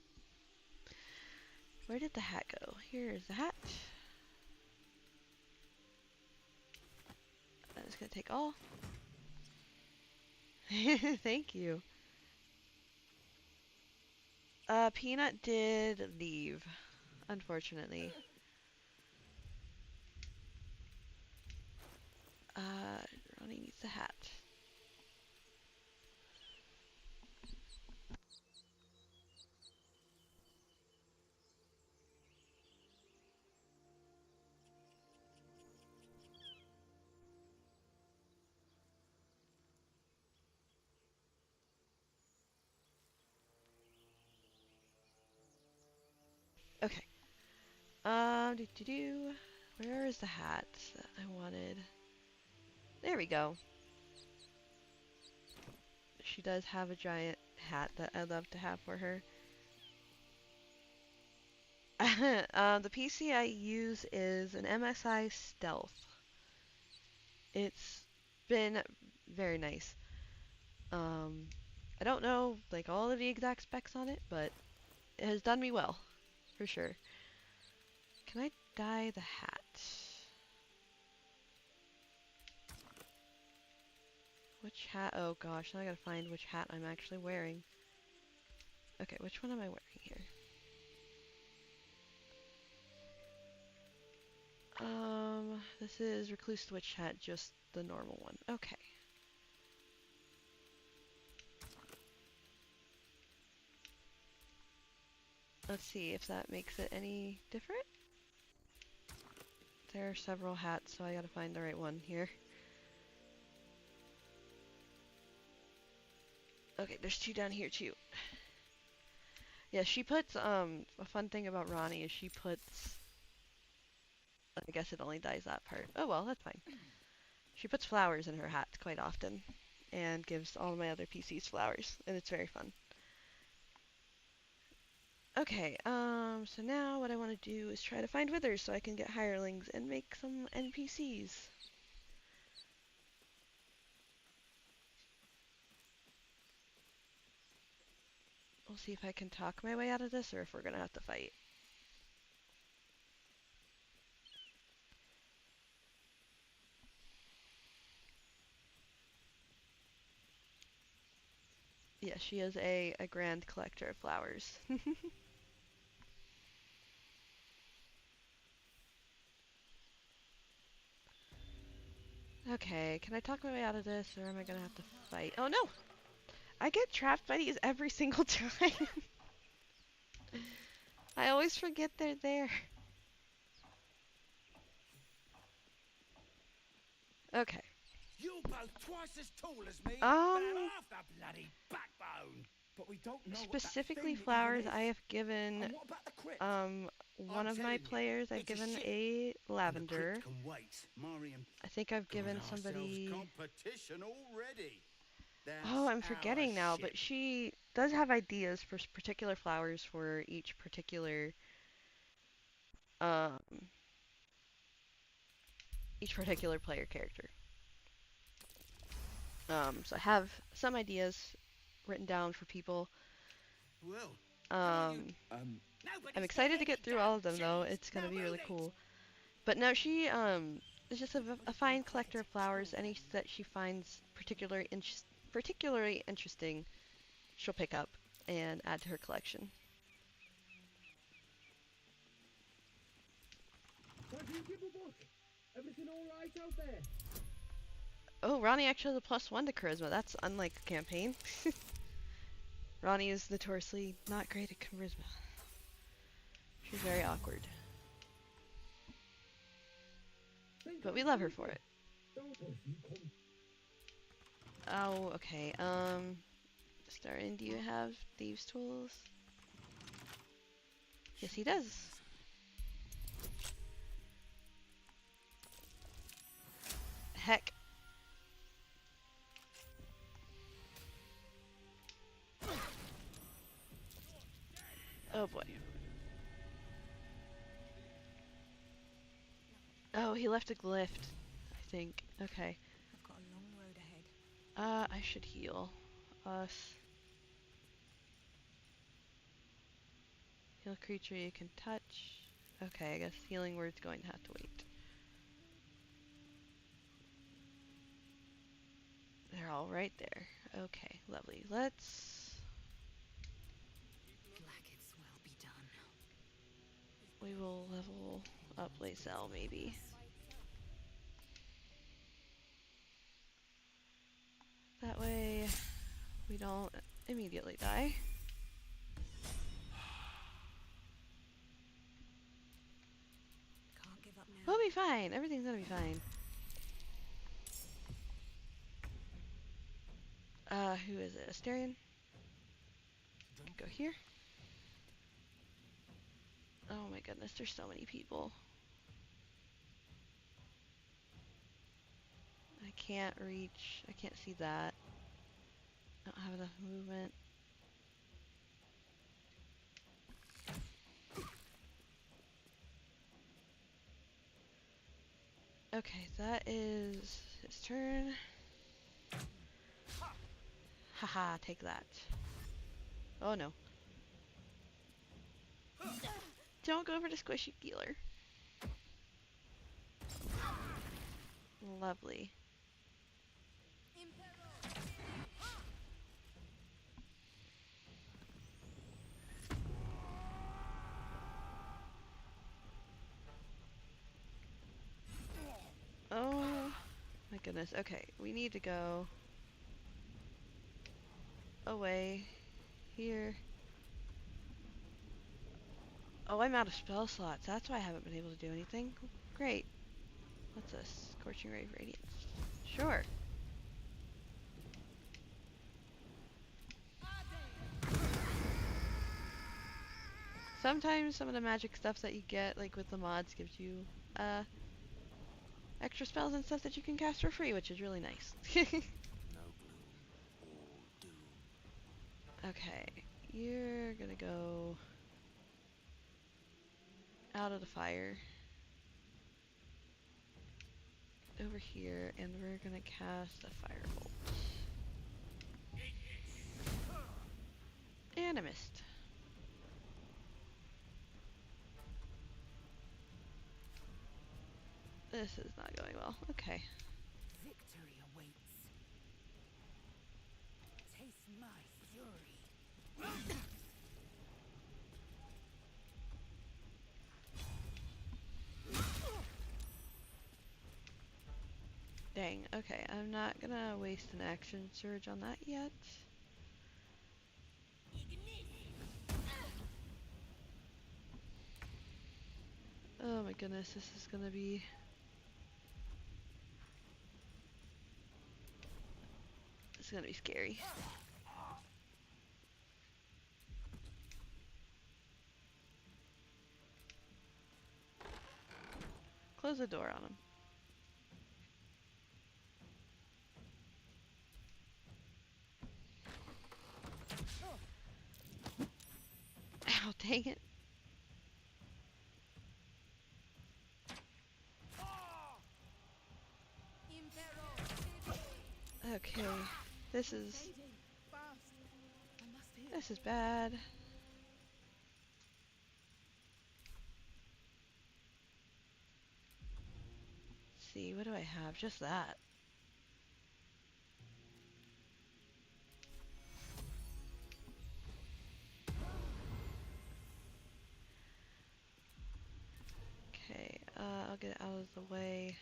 Where did the hat go? Here is the hat. I'm just gonna take all. Thank you. Peanut did leave, unfortunately. Ronnie needs the hat. Okay. Where is the hat that I wanted? There we go. she does have a giant hat that I'd love to have for her. The PC I use is an MSI Stealth. It's been very nice. I don't know like all of the exact specs on it, but it has done me well, for sure. Can I dye the hat? Which hat? Oh gosh, now I gotta find which hat I'm actually wearing. Okay, which one am I wearing here? This is Recluse Witch hat, just the normal one. Okay. Let's see if that makes it any different. There are several hats, so I gotta find the right one here. Okay, there's two down here too. Yeah, she puts, a fun thing about Ronnie is she puts, I guess it only dyes that part. Oh well, that's fine. She puts flowers in her hats quite often and gives all of my other PCs flowers, and it's very fun. Okay, so now what I want to do is try to find withers so I can get hirelings and make some NPCs. We'll see if I can talk my way out of this or if we're gonna have to fight. Yeah, she is a grand collector of flowers. Okay, can I talk my way out of this or am I gonna have to fight? Oh no! I get trapped by these every single time. I always forget they're there. Okay.
You're both twice as tall as me,
Um,
but have half the bloody backbone. But we don't know
Specifically
what that thing
flowers,
even
I
is.
have given,
And what about the crypt?
one
I'm
of my
telling you,
players, I've
it's a
given
ship.
a
And the
lavender.
crypt can wait. Marion,
I think I've given
got
somebody...
ourselves competition already.
Oh,
That's
I'm forgetting
our
now,
ship.
but she does have ideas for particular flowers for um, each particular player character. So I have some ideas written down for people.
Well,
Um, I'm
nobody's
excited
got
to get
any
through all of
damn
them though.
cheese.
It's gonna
Now
be
move
really
it.
cool. But no, she is just a fine collector of flowers. Any that she finds particularly interesting, she'll pick up and add to her collection.
What do you give a book? Everything all right out there?
Oh, Ronnie actually has a +1 to charisma. That's unlike a campaign. Ronnie is notoriously not great at charisma. She's very awkward. But we love her for it. Oh, okay. Starring, do you have thieves' tools? Yes, he does. Heck. Oh boy. Oh, he left a glyph, I think. Okay.
I've got a long road ahead.
I should heal us. Heal creature you can touch. Okay, I guess healing word's going to have to wait. They're all right there. Okay, lovely. Let's...
Blacket's well be done.
We will level up Lacelle, maybe. That way, we don't immediately die.
Can't give up now.
We'll be fine. Everything's gonna be fine. Who is it? Asterion? Go here. Oh my goodness, there's so many people. I can't reach. I can't see that. Don't have enough movement. Okay, that is his turn. Haha, take that. Oh no. Don't go for the squishy healer. Lovely. Oh my goodness. Okay, we need to go away here. Oh, I'm out of spell slots. That's why I haven't been able to do anything. Great. What's this? Scorching Ray of Radiance. Sure. Sometimes some of the magic stuff that you get, like with the mods, gives you extra spells and stuff that you can cast for free, which is really nice.
No gloom, all doom.
Okay, you're gonna go out of the fire over here, and we're gonna cast a firebolt. And I missed. This is not going well. Okay.
Victory awaits. Taste my fury.
Dang. Okay, I'm not gonna waste an action surge on that yet. Oh my goodness, this is gonna be... It's gonna be scary. Close the door on him. Ow, dang it. Okay, this is bad. Let's see, what do I have? Just that. Okay, I'll get out of the way.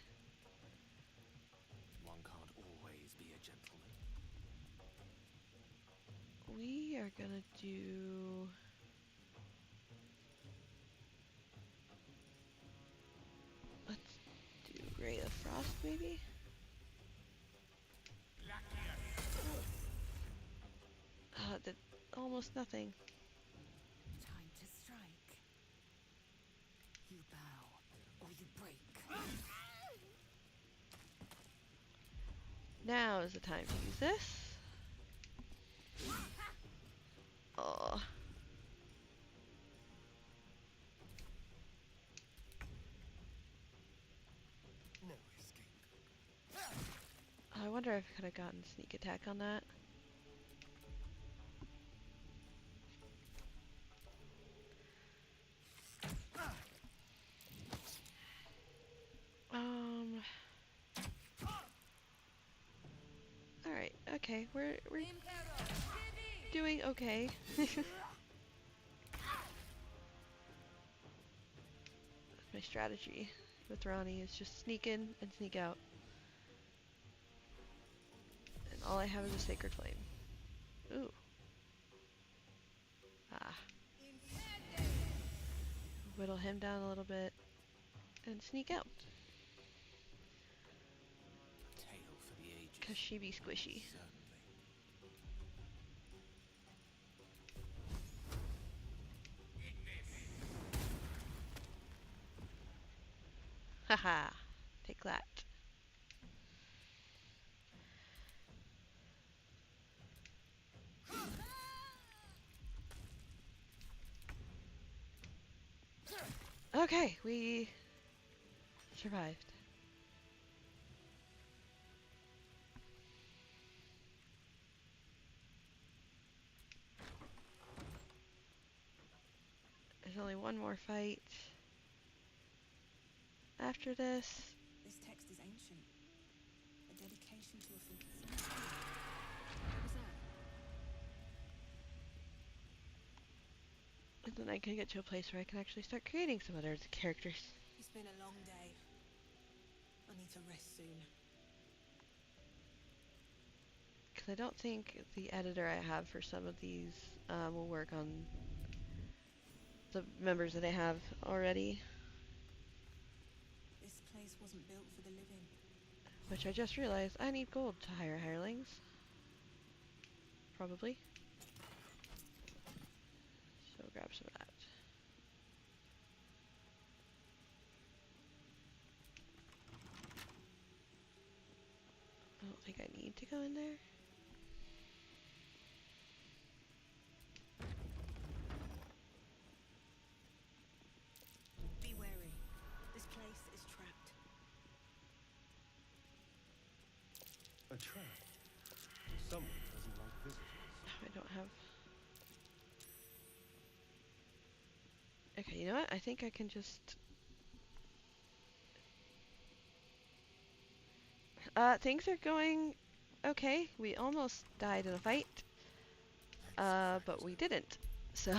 One can't always be a gentleman.
We are gonna do... Let's do Ray of Frost, maybe? Did almost nothing.
Time to strike. You bow or you break.
Now is the time to use this. Oh.
No escape.
I wonder if I could have gotten sneak attack on that. Alright, okay, we're doing okay. My strategy with Ronnie is just sneak in and sneak out. And all I have is a Sacred Flame. Ooh. Ah. Whittle him down a little bit and sneak out.
Tale for the ages.
Cause she be squishy.
Certainly.
Haha. Take that. Okay, we survived. There's only one more fight after this.
This text is ancient. A dedication to a What was that?
And then I can get to a place where I can actually start creating some other characters.
It's been a long day. I need to rest soon.
Because I don't think the editor I have for some of these will work on the members that I have already.
This place wasn't built for the living.
Which I just realized I need gold to hire hirelings. Probably. So grab some of that. I don't think I need to go in there.
Be wary. This place is trapped.
A trap. Someone doesn't like visitors.
Oh, I don't have... Okay, you know what? I think I can just... things are going okay. We almost died in a fight. But we didn't. So,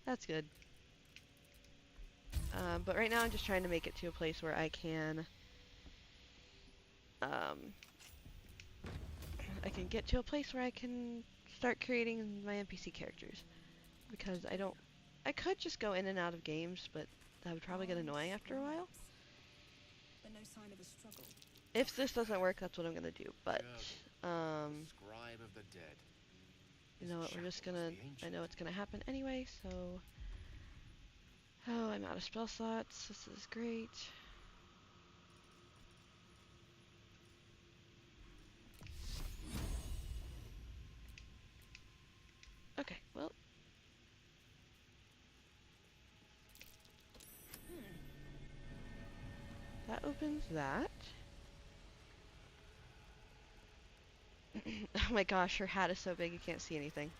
that's good. But right now I'm just trying to make it to a place where I can... I can get to a place where I can start creating my NPC characters. Because I could just go in and out of games, but that would probably get annoying after a while.
But no sign of a struggle.
If this doesn't work, that's what I'm gonna do. But,
Scribe of the dead.
you know what, we're just gonna... I know it's gonna happen anyway, so... Oh, I'm out of spell slots. This is great. Okay, well... That opens that. Oh my gosh, her hat is so big you can't see anything.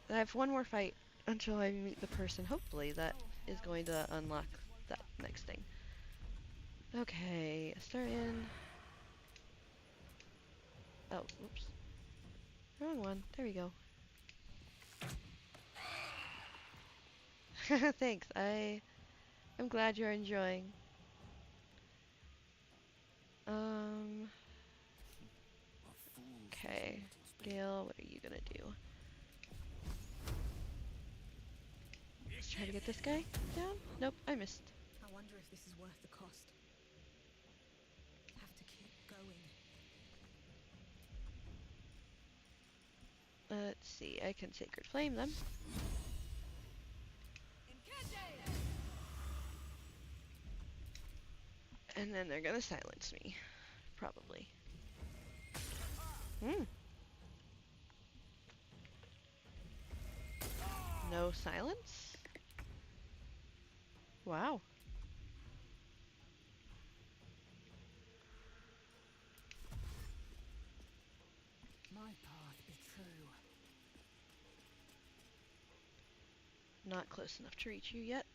I have one more fight until I meet the person, hopefully, that is going to unlock that next thing. Okay, start in. Oh, oops. Wrong one. There we go. Thanks. I'm glad you're enjoying. Okay. Gale, what are you gonna do? Let's try to get this guy down. Nope, I missed.
I wonder if this is worth the cost. Have to keep going.
Let's see, I can Sacred Flame them. And then they're gonna silence me. Probably. No silence? Wow.
My path be true.
Not close enough to reach you yet.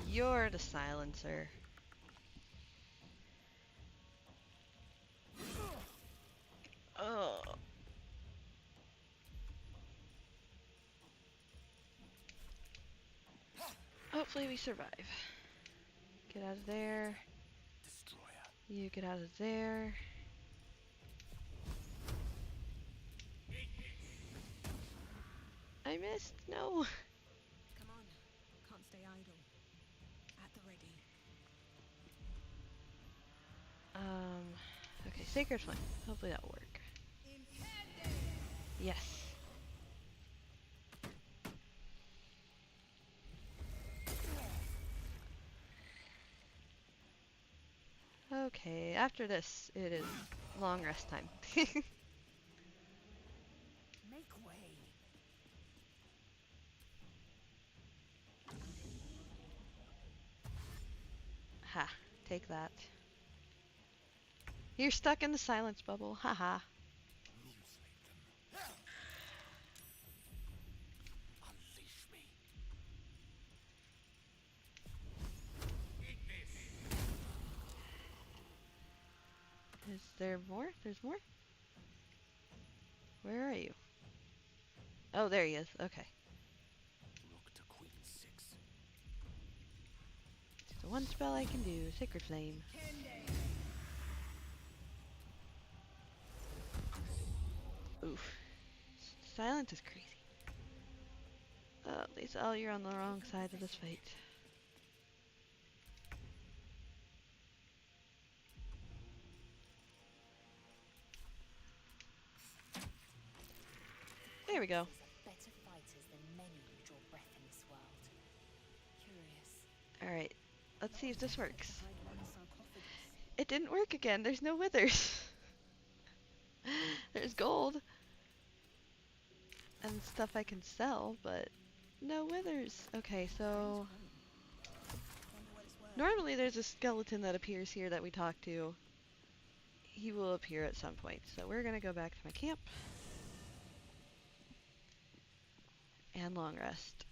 You're the silencer. Oh. Hopefully we survive. Get out of there.
Destroyer.
You get out of there. I missed. No.
Come on. Can't stay idle. At the ready.
Okay, Sacred Flame. Hopefully that'll work. Yes. Okay, after this, it is long rest time.
Make way.
Ha, take that. You're stuck in the silence bubble, haha.
Mutilate them. Unleash me. Eat this.
Is there more? There's more? Where are you? Oh, there he is. Okay.
Rook to Queen 6.
It's the one spell I can do. Sacred Flame. Oof. Silence is crazy. Lisa, you're on the wrong side of this fight. There we go.
These are better fighters than many who draw breath in this world. Curious.
Alright, let's see if this works.
Hide one sarcophagus.
It didn't work again. There's no withers. There's gold. And stuff I can sell, but no withers. Okay, so
Wonder what it's worth.
normally there's a skeleton that appears here that we talk to. He will appear at some point. So we're gonna go back to my camp. And long rest.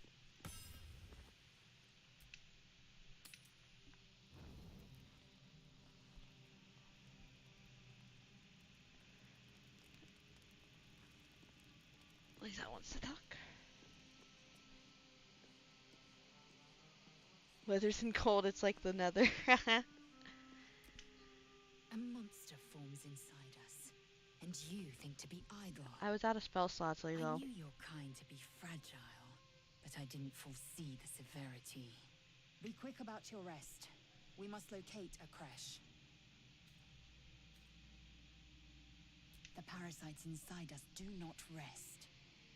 Lisa wants to talk. Withers and cold, it's like the nether.
A monster forms inside us, and you think to be idle.
I was out of spell slots,
I
Lisa.
knew your kind to be fragile, but I didn't foresee the severity. Be quick about your rest. We must locate a crash. The parasites inside us do not rest.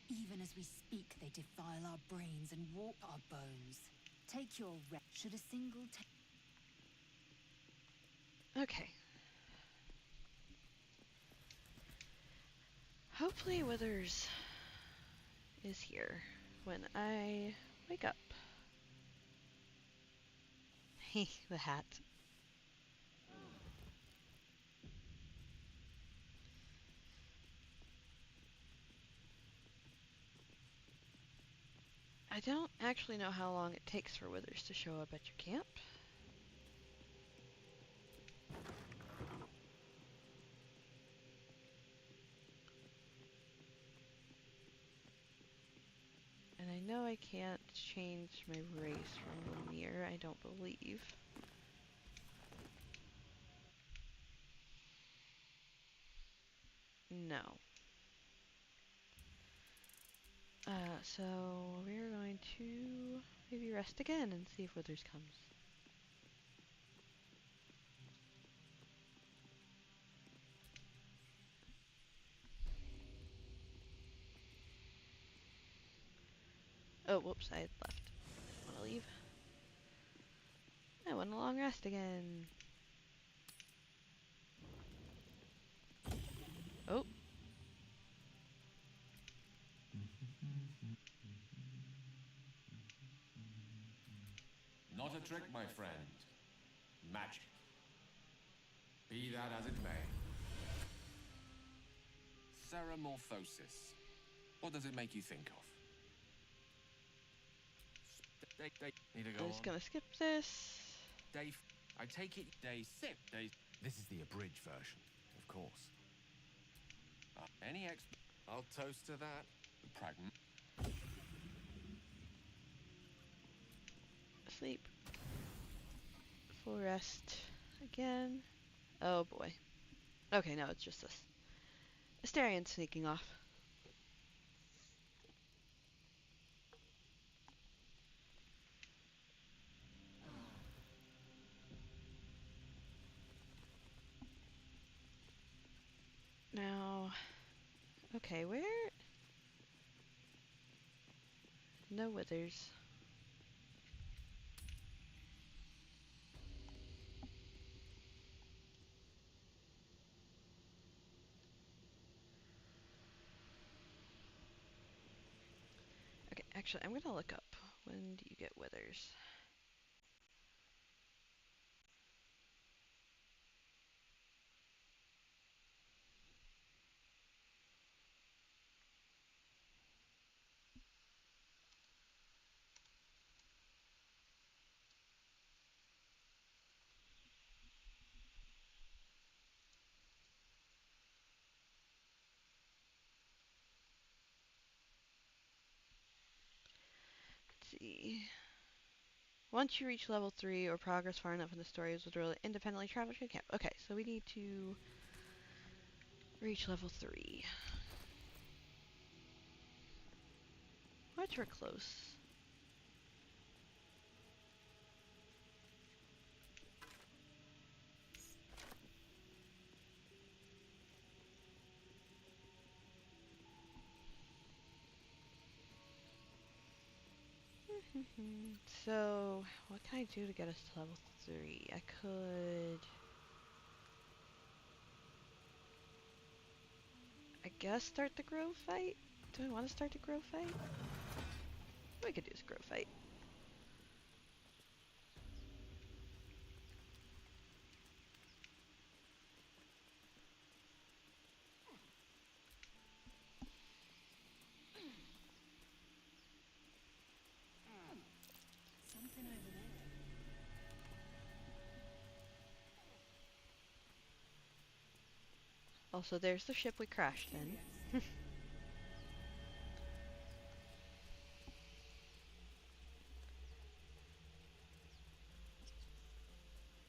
Even as we speak, they defile our brains and warp our bones. Take your rest. Should a single
Okay. Hopefully Withers is here when I wake up. The hat. I don't actually know how long it takes for Withers to show up at your camp. And I know I can't change my race from Lemire, I don't believe. No. So we're going to maybe rest again and see if Withers comes. Oh, whoops, I had left. Didn't want to leave. I want a long rest again. Oh.
Not a trick, my friend. Magic. Be that as it may. Ceramorphosis. What does it make you think of? Need to go
I'm just
on?
gonna skip this.
Day. I take it day 6. Day. This is the abridged version, of course. Any ex. I'll toast to that. The
Sleep. Full rest again. Oh boy. Okay, no, it's just this. Asterion sneaking off. Now, okay, where? No withers. Actually, I'm gonna look up. When do you get withers? Let's see. Once you reach level 3 or progress far enough in the story, it will independently travel to your camp. Okay, so we need to reach level 3. Which we're close. So, what can I do to get us to level 3? I could... I guess start the grove fight? Do I want to start the grove fight? We could do this grove fight.
Something over there.
Also, there's the ship we crashed in.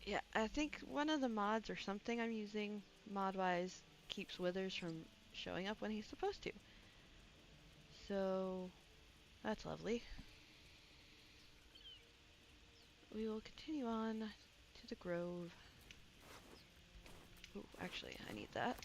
Yeah, I think one of the mods or something I'm using mod-wise keeps withers from showing up when he's supposed to. So, that's lovely. We will continue on to the grove. Ooh, actually, I need that.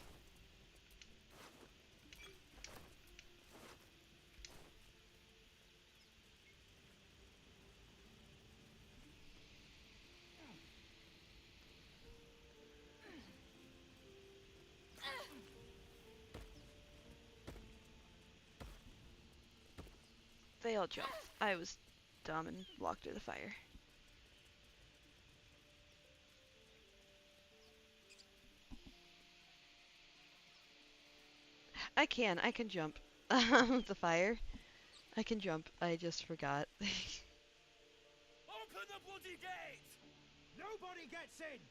They all jumped. I was dumb and walked through the fire. I can jump. The fire. I can jump. I just forgot.
Open the bloody gate! Nobody gets in!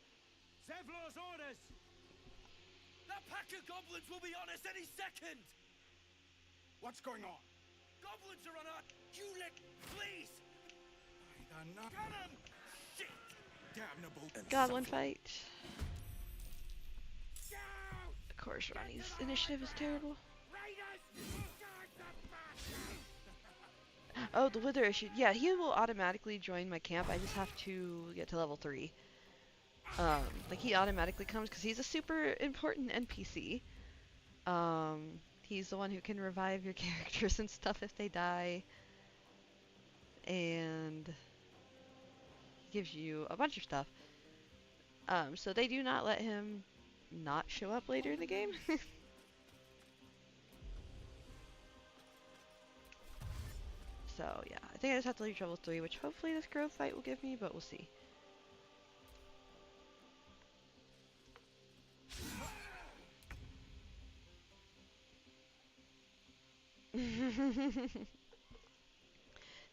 Zevlor's orders! That pack of goblins will be on us any second! What's going on? Goblins are on our... You let... Please! Either not... Got him! Shit! Damnable...
Goblin fight.
Scout!
Of course, Ronnie's initiative is terrible.
Raiders! Guard the bastard!
Oh, the wither issue. Yeah, he will automatically join my camp. I just have to get to level 3. Like he automatically comes because he's a super important NPC. He's the one who can revive your characters and stuff if they die. And gives you a bunch of stuff. So they do not let him not show up later in the game. So yeah, I think I just have to leave level 3, which hopefully this grove fight will give me, but we'll see.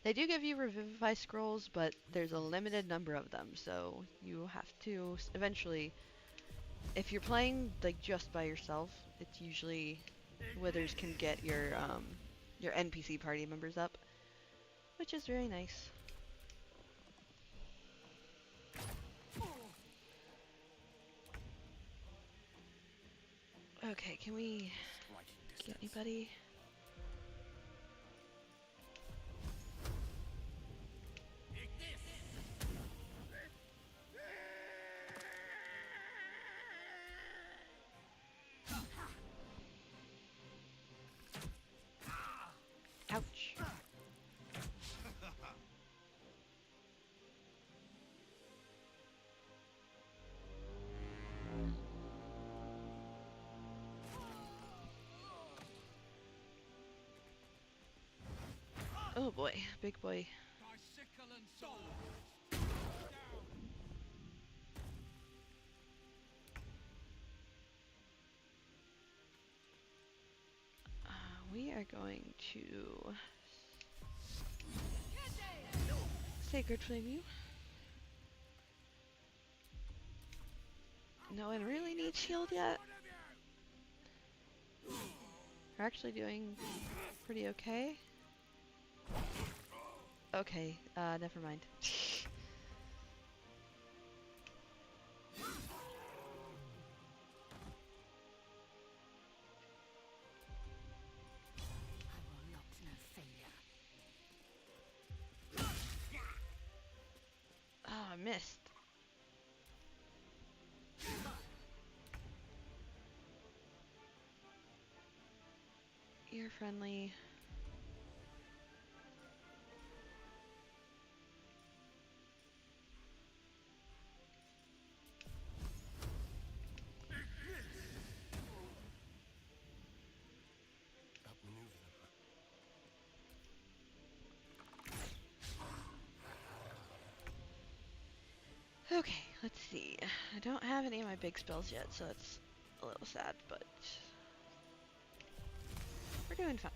They do give you revivify scrolls, but there's a limited number of them, so you have to eventually, if you're playing like just by yourself, it's usually withers can get your NPC party members up, which is very nice. Okay, can we get anybody? Ouch. Oh boy, big boy.
By sickle and sword.
We are going to Sacred Flame you. No one really needs shield yet. We're actually doing pretty okay. Okay, never mind.
I will not know failure.
Oh, I missed. You're friendly.
Outmaneuver them.
Okay, let's see. I don't have any of my big spells yet, so it's a little sad, but we're doing fine.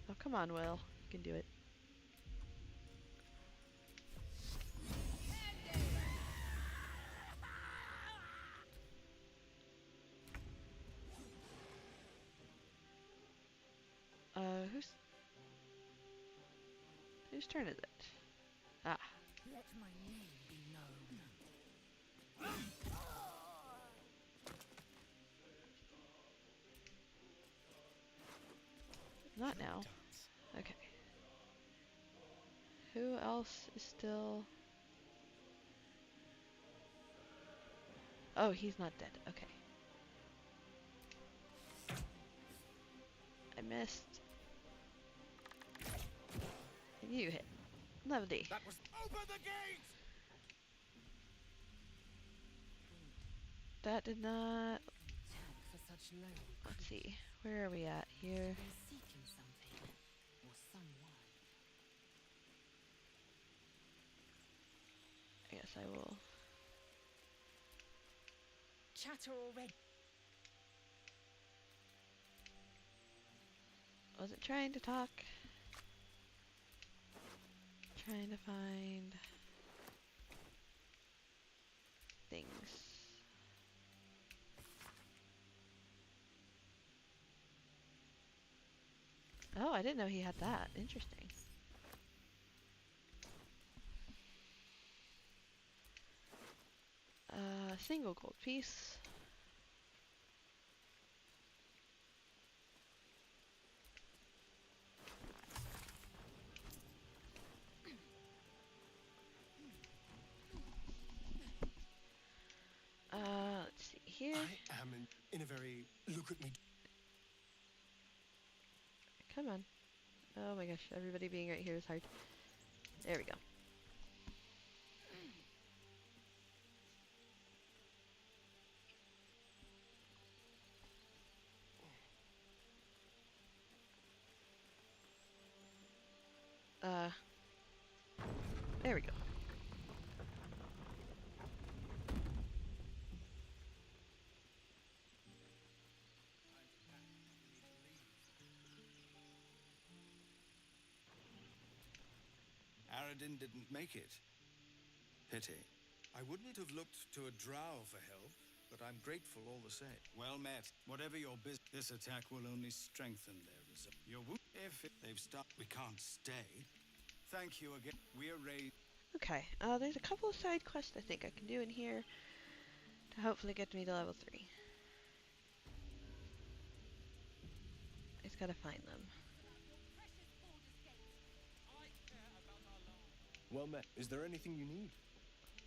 Oh, come on, Will. You can do it. Whose turn is it? Ah,
Let my name be known.
not now. Okay. Who else is still... Oh, he's not dead. Okay. I missed. And you hit. Lovely.
That was open the gate!
That did not...
Attack for such low.
Let's see. Where are we at here?
They're seeking something or someone.
I guess I will...
Chatter already.
Wasn't trying to talk. Trying to find... things. Oh, I didn't know he had that. Interesting. Single gold piece. Let's see here.
I am in a very look at me.
Come on. Oh my gosh, everybody being right here is hard. There we go. There we go.
Aradin didn't make it. Pity. I wouldn't have looked to a drow for help, but I'm grateful all the same. Well met. Whatever your business, this attack will only strengthen their resolve. Your if they've stopped, we can't stay. Thank you again. We are raised.
Okay, there's a couple of side quests I think I can do in here to hopefully get me to level 3. I just gotta find them.
Well met. Is there anything you need?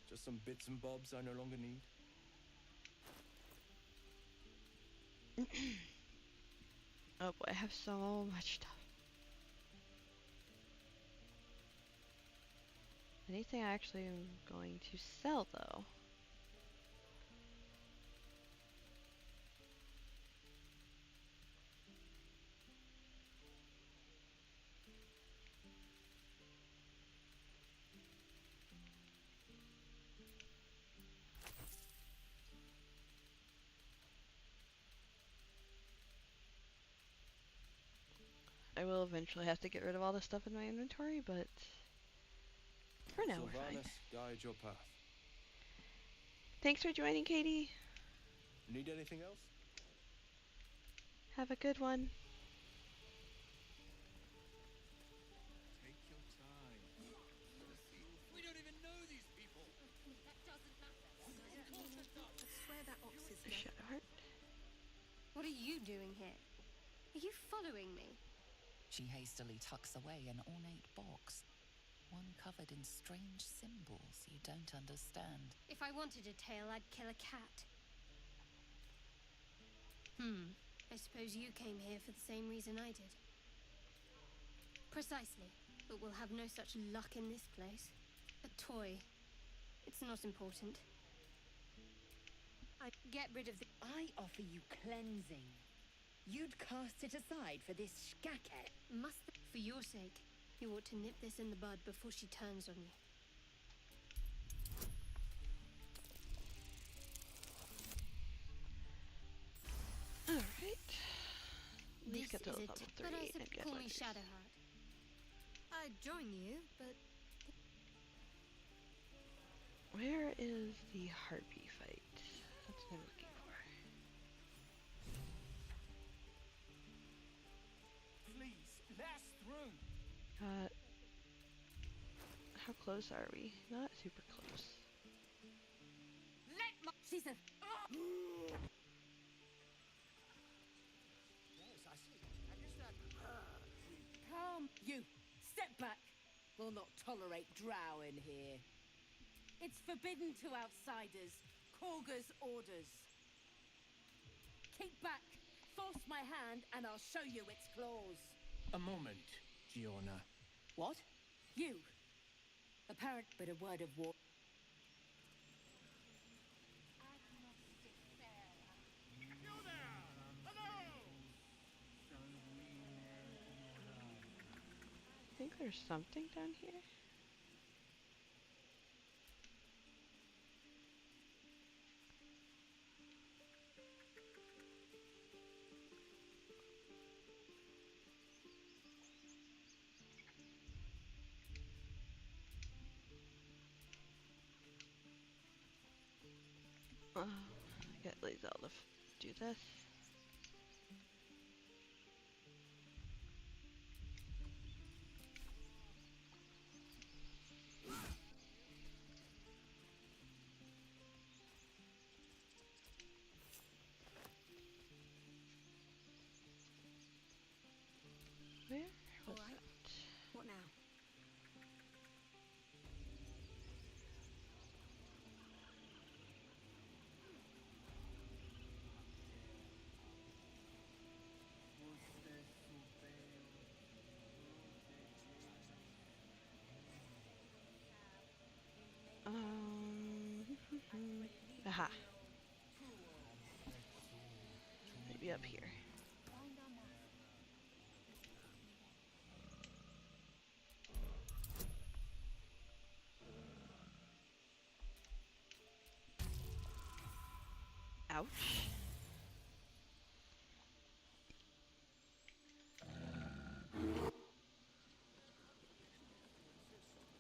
Just some bits and bobs I no longer need?
Oh boy, I have so much stuff. Anything I actually am going to sell, though. I will eventually have to get rid of all the stuff in my inventory, but for now we're fine.
Guide your path.
Thanks for joining, Katie.
Need anything else?
Have a good one.
Take your time. We don't even know these people.
That doesn't matter.
I swear that ox is dead.
Shadowheart.
What are you doing here? Are you following me?
She hastily tucks away an ornate box, one covered in strange symbols you don't understand.
If I wanted a tail, I'd kill a cat. I suppose you came here for the same reason I did. Precisely, but we'll have no such luck in this place. A toy. It's not important. I get rid of the...
I offer you cleansing. You'd cast it aside for this shkaket.
Must... For your sake, you ought to nip this in the bud before she turns on you.
Alright. At least get to
This is
level
it.
3
But I
and
said
get
call me
Baldurs.
Shadowheart. I'd join you, but...
Where is the harpy fight? That's what I'm looking for.
Please, let us through.
How close are we? Not super close.
Let my... She's a...
Yes, I see. I guess that.
Calm. You. Step back. We'll not tolerate drow in here. It's forbidden to outsiders. Korga's orders. Keep back. Force my hand and I'll show you its claws.
A moment, Giona.
What? You. Apparent but a word of war.
You there! Hello!
I think there's something down here. I get Lazel to do this. Where was
Alright.
that?
What now?
Aha. Maybe up here. Ouch.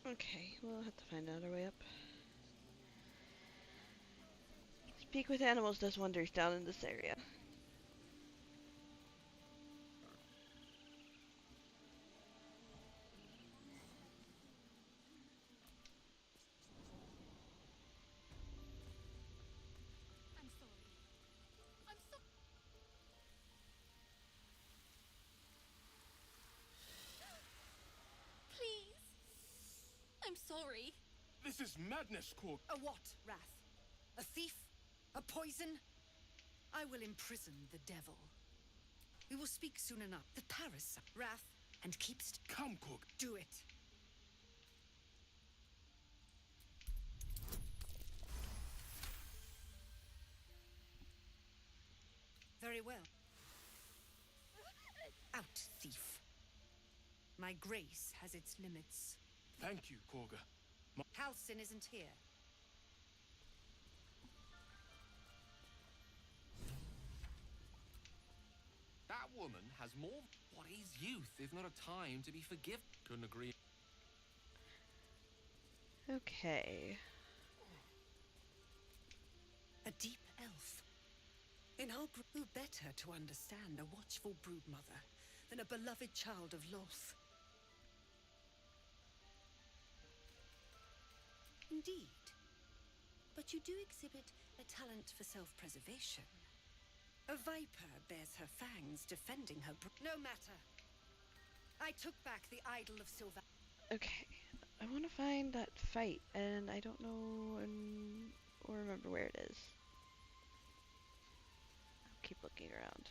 Okay, we'll have to find another way up. Speak with animals does wonders down in this area.
I'm sorry. I'm so...
Please! I'm sorry.
This is madness, Korg.
A what, Wrath? A thief? A poison? I will imprison the devil.
We will speak soon enough. The parasite. Wrath and keeps.
Come, Cook.
Do it. Very well. Out, thief. My grace has its limits.
Thank you, Korga.
Halcyon isn't here.
That woman has more. What is youth if not a time to be forgiven? Couldn't agree.
Okay.
A deep elf. In our group, who better to understand a watchful broodmother than a beloved child of Loth? Indeed. But you do exhibit a talent for self-preservation. A viper bears her fangs defending her No matter. I took back the idol of Sylva.
Okay. I want to find that fight, and I don't know or remember where it is. I'll keep looking around.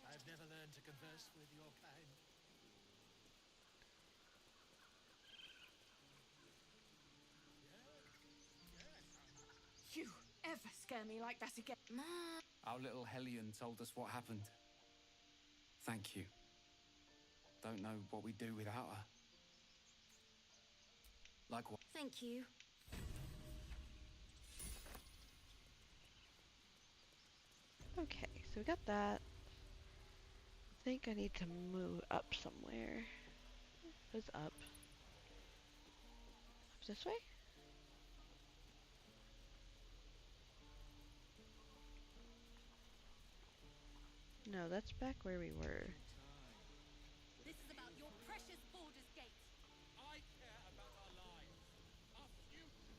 I've never learned to converse with your kind.
You ever scare me like that again?
Our little Hellion told us what happened. Thank you. Don't know what we'd do without her. Like what?
Thank you.
Okay, so we got that. I think I need to move up somewhere. What's up? Up this way? No, that's back where we were.
This is about your precious Baldur's Gate.
I care about our lives. Our future.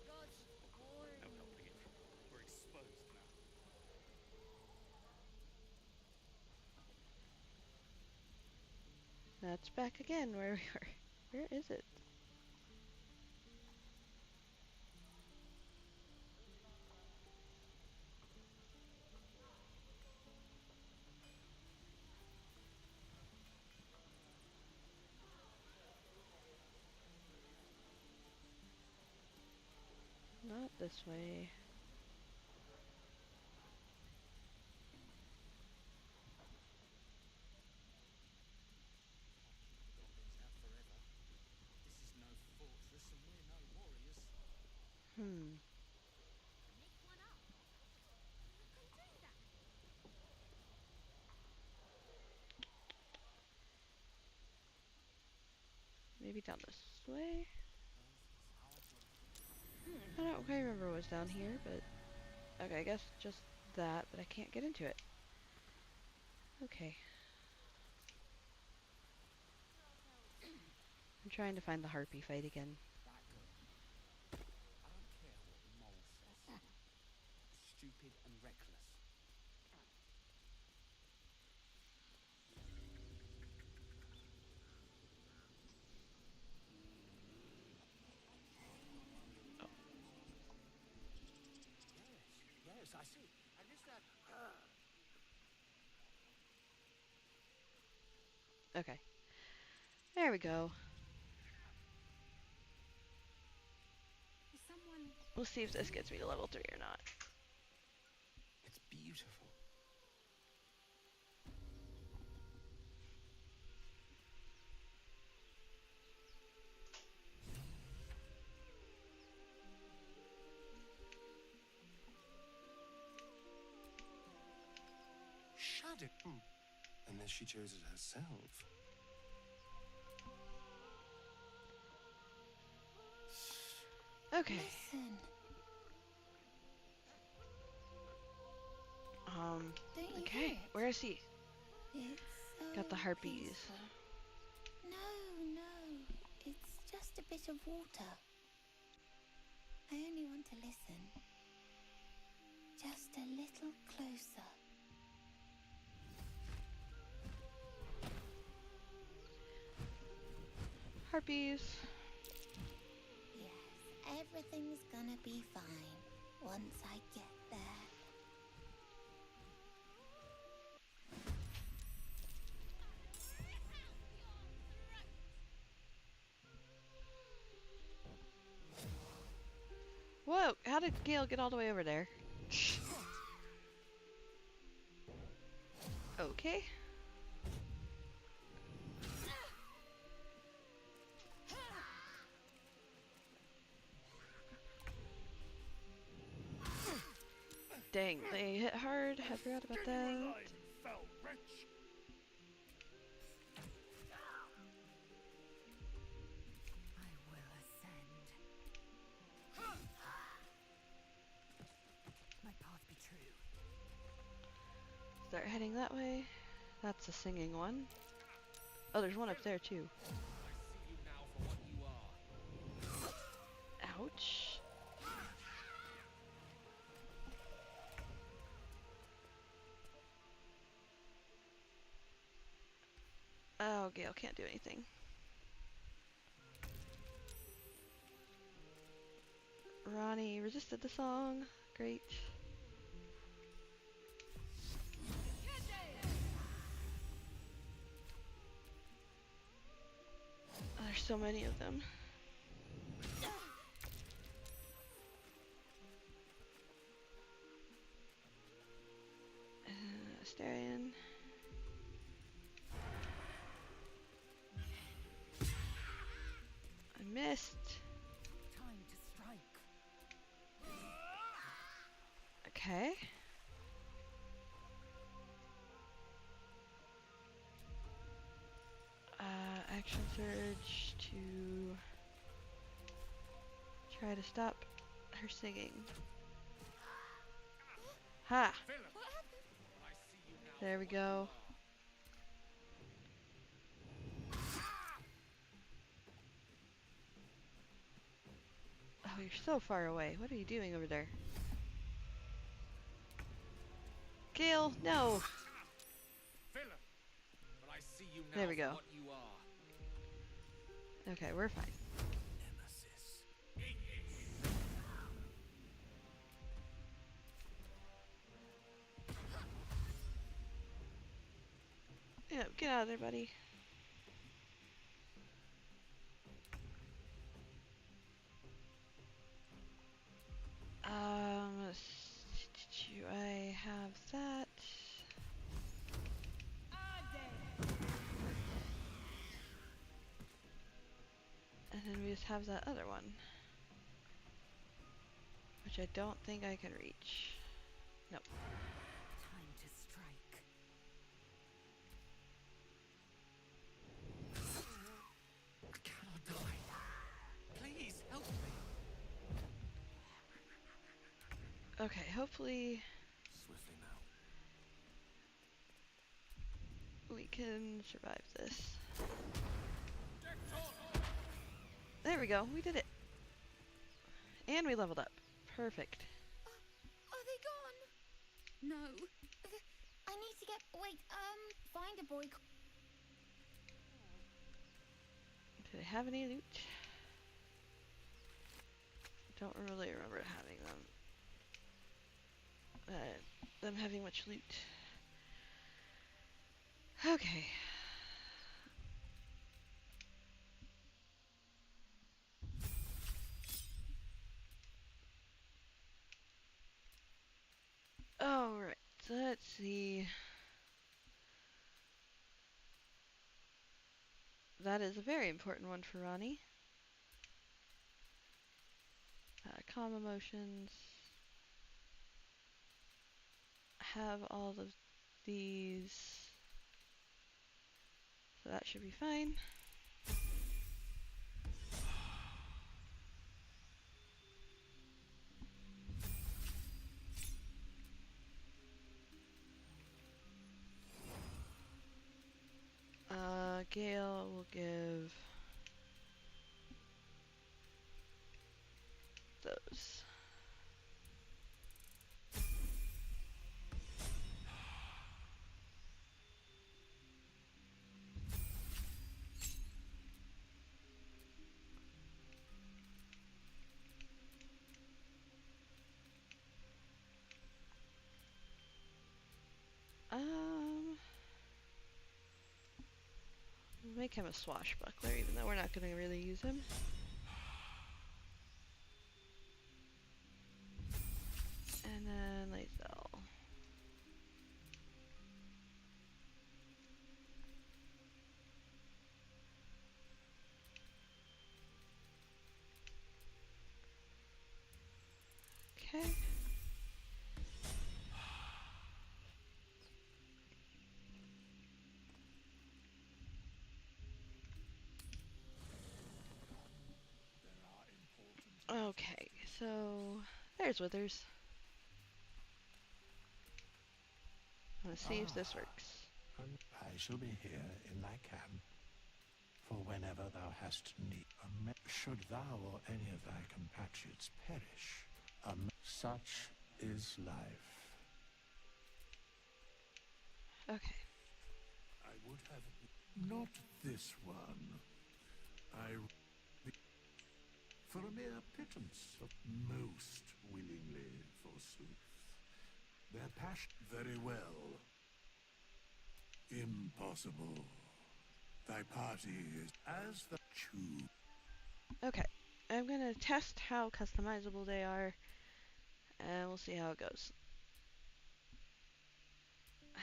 God's war.
No helping it. We're exposed now.
That's back again where we were. Where is it? Not this way.
Out forever. This is no fortress and we're no warriors.
Hmm.
Make one up. You can do that.
Maybe down this way? I don't quite remember what was down here, but... Okay, I guess just that, but I can't get into it. Okay. I'm trying to find the harpy fight again.
That girl. I don't care what the mole says. Stupid and reckless.
Yes, I see. And is that...
Okay. There we go.
Is someone...
We'll see if this gets me to level 3 or not.
It's beautiful.
Shadow. Unless she chose it herself.
Okay.
Listen. Don't you
Okay.
hear it?
Where is he?
It's so
Got the harpies.
peaceful. No, it's just a bit of water.
I only want to listen. Just a little closer.
Harpies.
Yes, everything's gonna be fine once I get there.
Whoa, how did Gale get all the way over there? Okay. Dang, they hit hard. I forgot about that. Start heading that way. That's a singing one. Oh, there's one up there too. Ouch. Oh, Gale can't do anything. Ronnie resisted the song. Great. Oh, there's so many of them. Astarion. I missed.
Time to strike.
Okay. Action surge to try to stop her singing. Ha! There we go. Oh, you're so far away. What are you doing over there? Gale, no! There we go. Okay, we're fine. Yeah, get out of there, buddy. Do I have that? And then we just have that other one, which I don't think I can reach. Nope.
Time to strike.
I cannot die. Please help me.
Okay, hopefully
Swiftly now.
we can survive this. There we go, we did it. And we leveled up. Perfect.
Are they gone? No. I need to get... Wait, find a boy...
Do they have any loot? Don't really remember having them. Them having much loot. Okay. Alright, so let's see. That is a very important one for Ronnie. Calm emotions. Have all of these. So that should be fine. Gale will give those. We'll make him a swashbuckler, even though we're not going to really use him. And then Lae'zel. Okay. Okay, so there's Withers. Let's see if this works.
I shall be here in thy camp, for whenever thou hast need. Should thou or any of thy compatriots perish, such is life.
Okay.
I would have not this one. For a mere pittance, most willingly, forsooth. Their passion very well. Impossible. Thy party is as the choose.
Okay, I'm gonna test how customizable they are, and we'll see how it goes.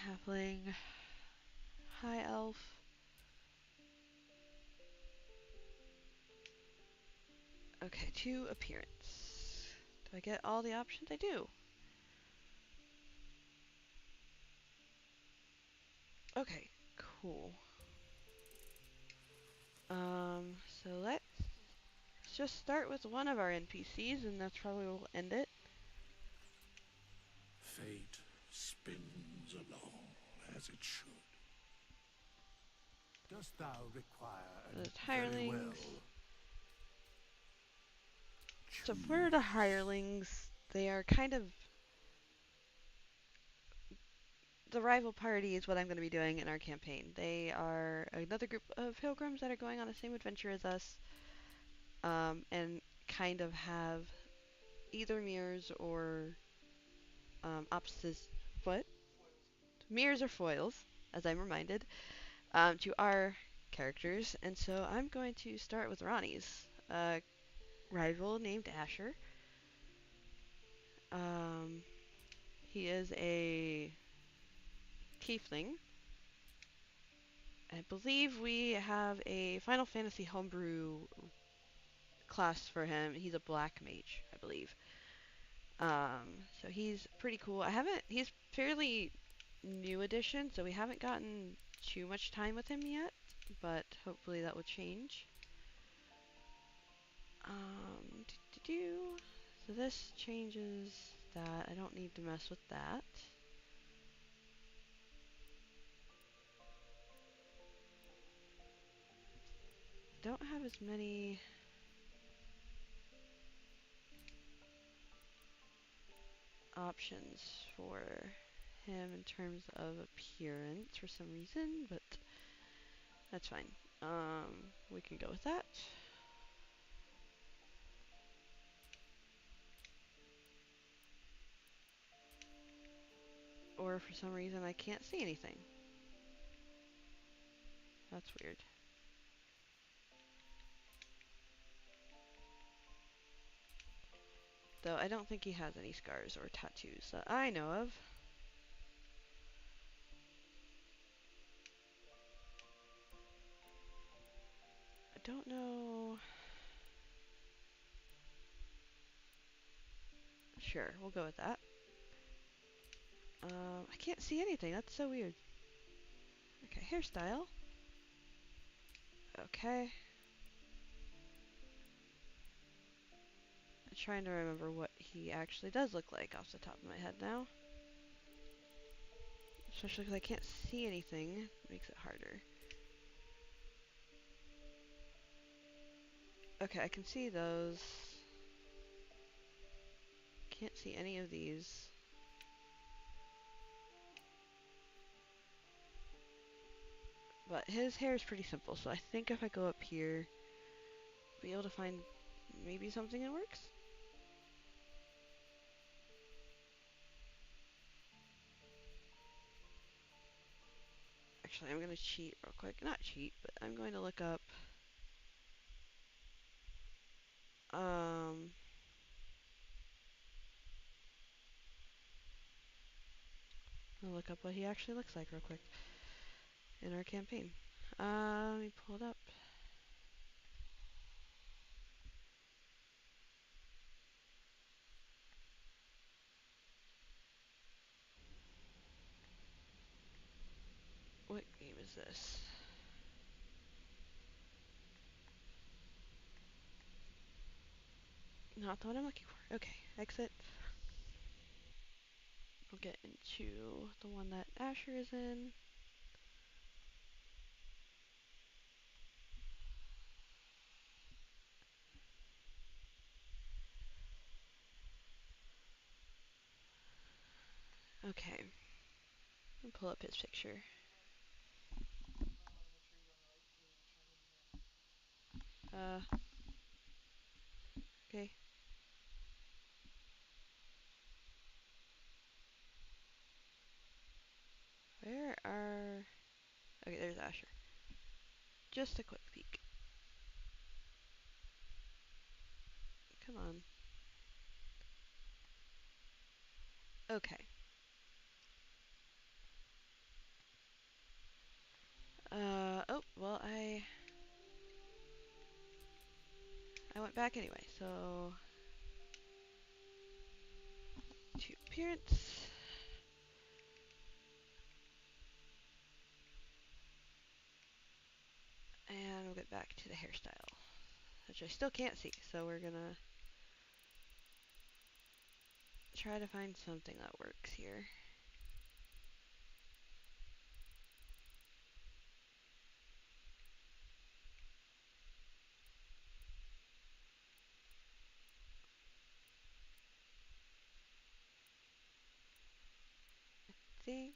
Halfling, high elf. Okay, 2 appearance. Do I get all the options? I do. Okay, cool. So let's just start with one of our NPCs, and that's probably where we'll end it.
Fate spins along as it should. Dost thou require
The
very well?
hirelings. So for the hirelings, they are kind of the rival party is what I'm going to be doing in our campaign. They are another group of pilgrims that are going on the same adventure as us, and kind of have either mirrors or opposites. What? Mirrors or foils, as I'm reminded, to our characters. And so I'm going to start with Ronnie's rival named Asher. He is a tiefling. I believe we have a Final Fantasy homebrew class for him. He's a black mage, I believe. So he's pretty cool. He's fairly new addition, so we haven't gotten too much time with him yet, but hopefully that will change. So this changes that. I don't need to mess with that. Don't have as many options for him in terms of appearance for some reason, but that's fine. We can go with that. Or for some reason I can't see anything. That's weird. Though I don't think he has any scars or tattoos that I know of. I don't know. Sure, we'll go with that. I can't see anything. That's so weird. Okay, hairstyle. Okay. I'm trying to remember what he actually does look like off the top of my head now. Especially because I can't see anything. It makes it harder. Okay, I can see those. Can't see any of these. But his hair is pretty simple, so I think if I go up here, I'll be able to find maybe something that works. Actually, I'm gonna cheat real quick. Not cheat, but I'm going to look up um I'll look up what he actually looks like real quick in our campaign. Let me pull it up. What game is this? Not the one I'm looking for. Okay, exit. We'll get into the one that Asher is in. Okay. I'll pull up his picture. Okay. Where are... Okay, there's Asher. Just a quick peek. Come on. Okay. Oh, well, I went back anyway, so... To appearance. And we'll get back to the hairstyle, which I still can't see, so we're gonna try to find something that works here. I think...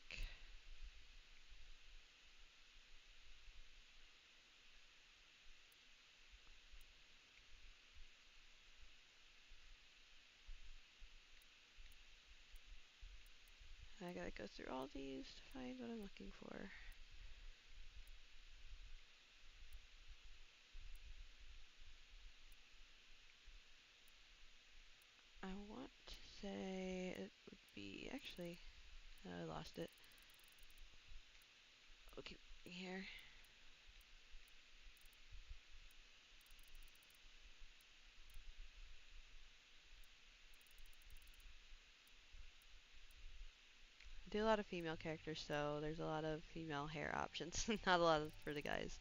I gotta go through all these to find what I'm looking for. I want to say it would be... Actually, I lost it. Okay, here. I do a lot of female characters, so there's a lot of female hair options. Not a lot for the guys.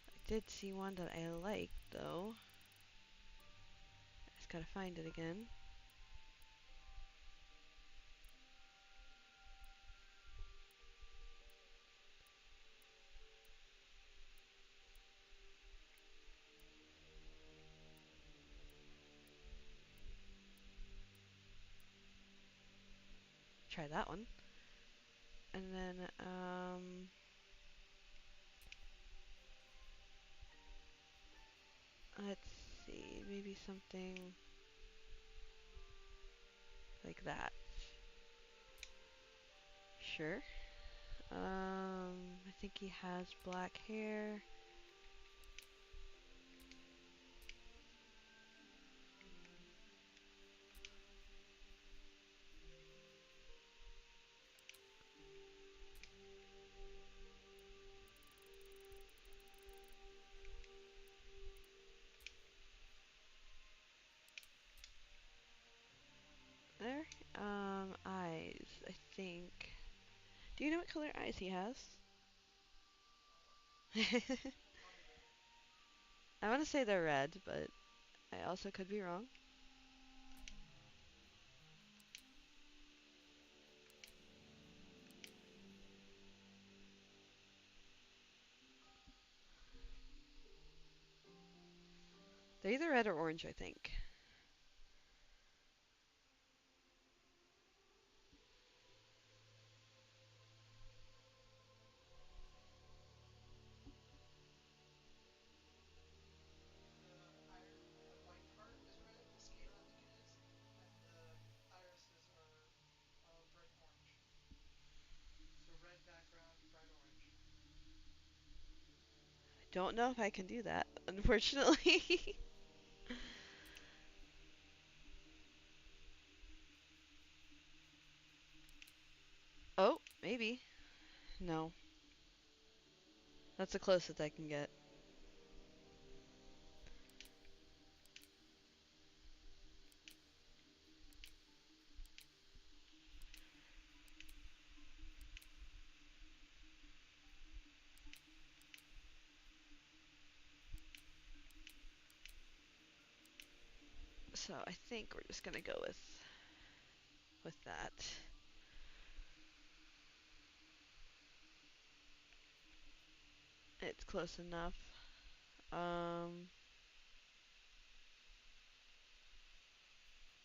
I did see one that I liked, though. I just gotta find it again. Try that one. And then, let's see, maybe something like that. Sure. I think he has black hair. There. Eyes, I think. Do you know what color eyes he has? I want to say they're red, but I also could be wrong. They're either red or orange, I think. don't know if I can do that, unfortunately. Oh, maybe. No. That's the closest I can get. So I think we're just gonna go with that. It's close enough.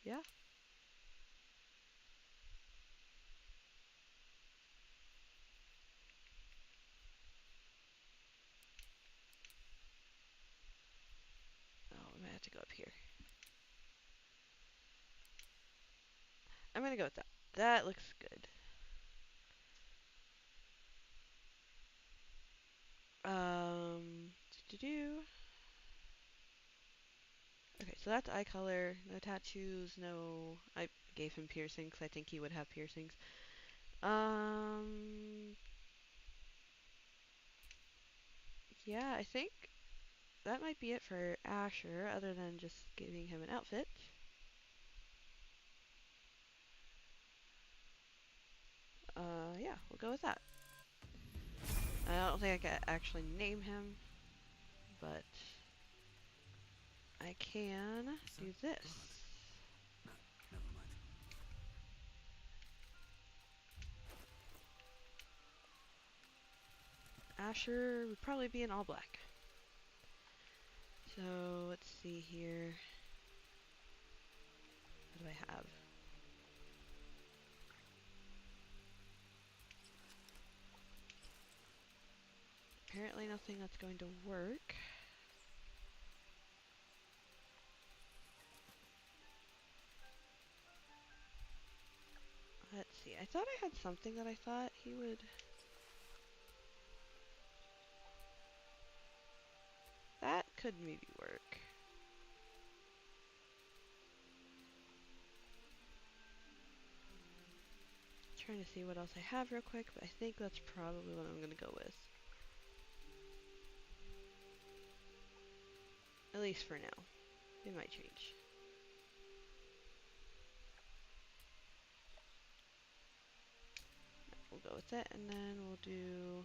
Yeah. Oh, we might have to go up here. I'm gonna go with that. That looks good. Do. Okay, so that's eye color. No tattoos. No. I gave him piercings. I think he would have piercings. Yeah, I think that might be it for Asher, other than just giving him an outfit. Yeah, we'll go with that. I don't think I can actually name him, but I can do this.
No, never mind.
Asher would probably be in all black. So let's see here. What do I have? Apparently nothing that's going to work. Let's see. I thought I had something that I thought he would... That could maybe work. Trying to see what else I have real quick, but I think that's probably what I'm going to go with. At least for now. It might change. We'll go with that, and then we'll do...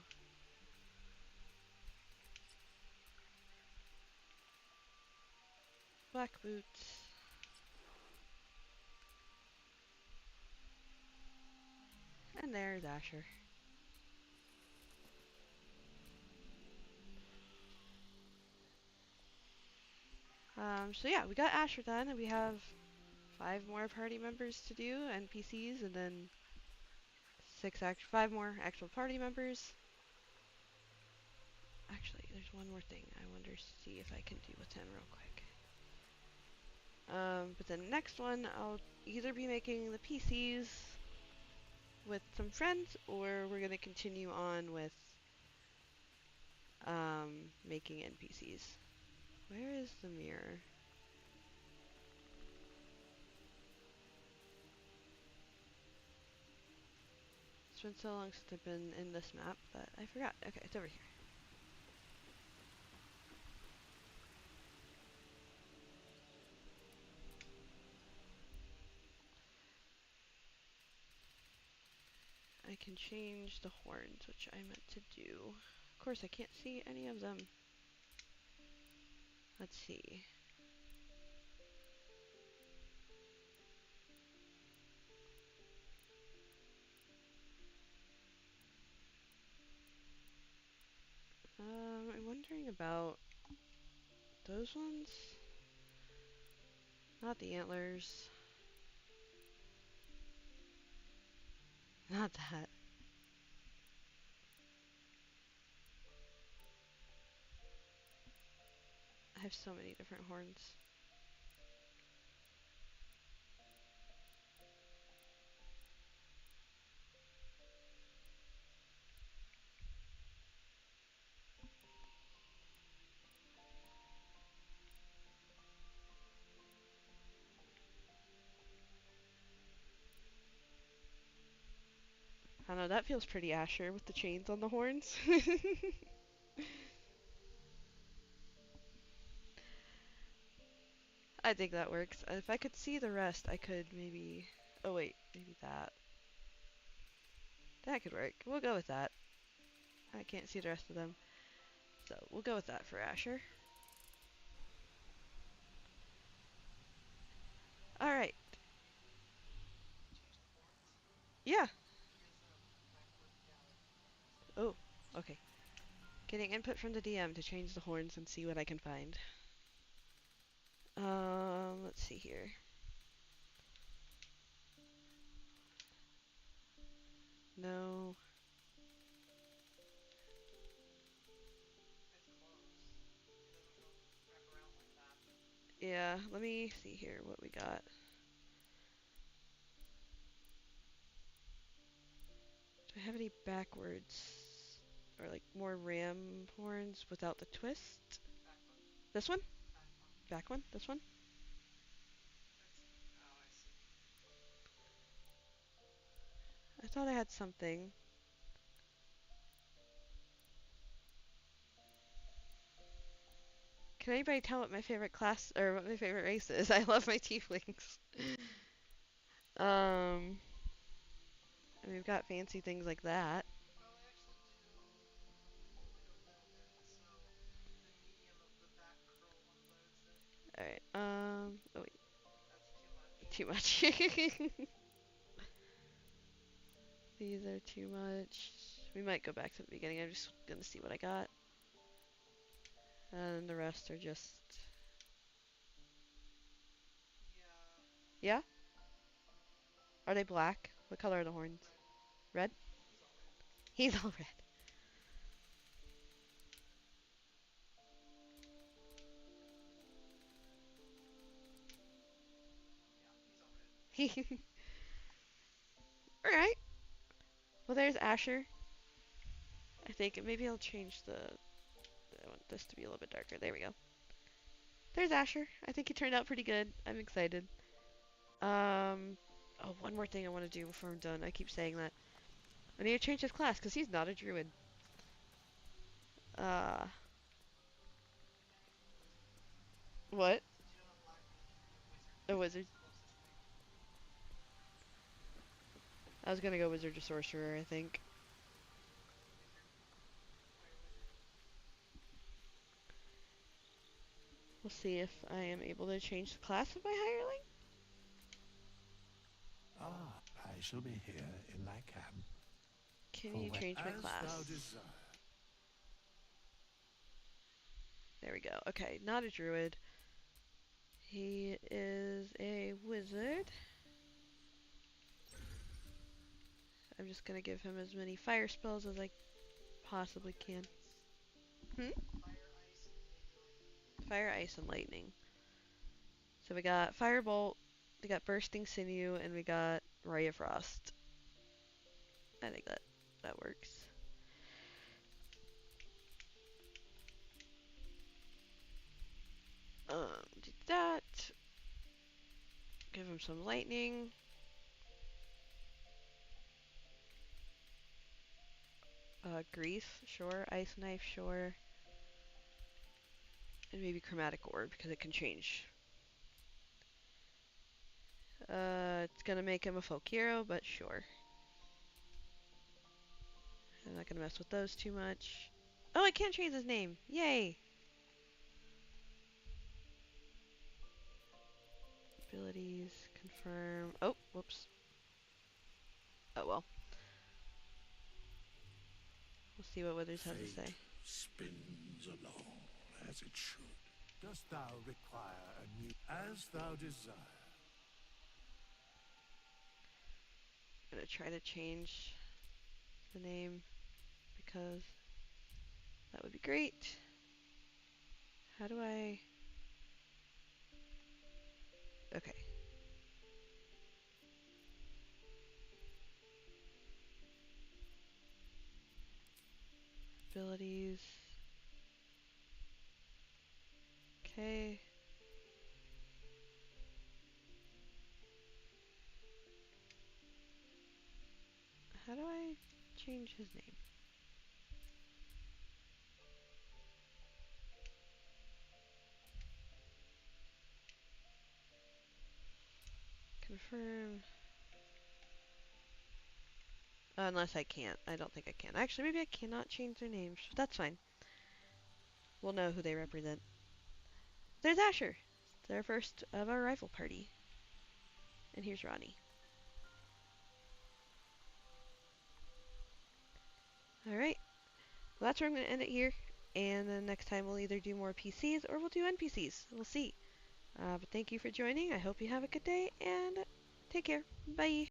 black boots. And there's Asher. So yeah, we got Asher done, and we have 5 more party members to do, NPCs, and then 5 more actual party members. Actually, there's one more thing I wonder, see if I can do with him real quick. But the next one, I'll either be making the PCs with some friends, or we're gonna continue on with making NPCs. Where is the mirror? It's been so long since I've been in this map that I forgot. Okay, it's over here. I can change the horns, which I meant to do. Of course, I can't see any of them. Let's see. I'm wondering about those ones. Not the antlers. Not that. I have so many different horns. don't know, that feels pretty Asher with the chains on the horns. I think that works. If I could see the rest, I could maybe... Oh wait, maybe that. That could work. We'll go with that. I can't see the rest of them. So, we'll go with that for Asher. Alright. Yeah. Oh, okay. Getting input from the DM to change the horns and see what I can find. Let's see here. No. Yeah, let me see here what we got. Do I have any backwards? Or like more ram horns without the twist? This one? Back one? This one? I thought I had something. Can anybody tell what my favorite class or what my favorite race is? I love my tieflings. And we've got fancy things like that. Alright, oh wait. Too much. These are too much. We might go back to the beginning. I'm just gonna see what I got. And the rest are just... Yeah? Are they black? What color are the horns? Red? He's all red. Alright. Well, there's Asher. I think maybe I'll change the... I want this to be a little bit darker. There we go. There's Asher. I think he turned out pretty good. I'm excited. Oh, one more thing I want to do before I'm done. I keep saying that. I need to change his class because he's not a druid. What? A wizard. I was gonna go wizard or sorcerer, I think. We'll see if I am able to change the class of my hireling.
Ah, I shall be here in thy camp.
Can you change my class? There we go. Okay, not a druid. He is a wizard. I'm just gonna give him as many fire spells as I possibly can. Fire, ice, and lightning. So we got Firebolt, we got Bursting Sinew, and we got Ray of Frost. I think that works. Do that. Give him some lightning. Grease, sure. Ice Knife, sure. And maybe Chromatic Orb, because it can change. It's gonna make him a folk hero, but sure. I'm not gonna mess with those too much. Oh, I can't change his name. Yay! Abilities, confirm. Oh, whoops. Oh well. We'll see what Withers has to say.
Spins along as it should. Dost thou require a new as thou desire?
I'm gonna try to change the name because that would be great. How do I... Okay. Abilities. Okay. how do I change his name? Confirm. Unless I can't. I don't think I can. Actually, maybe I cannot change their names. But that's fine. We'll know who they represent. There's Asher. They're first of our rival party. And here's Ronnie. Alright. Well, that's where I'm going to end it here. And then next time we'll either do more PCs or we'll do NPCs. We'll see. But thank you for joining. I hope you have a good day and take care. Bye.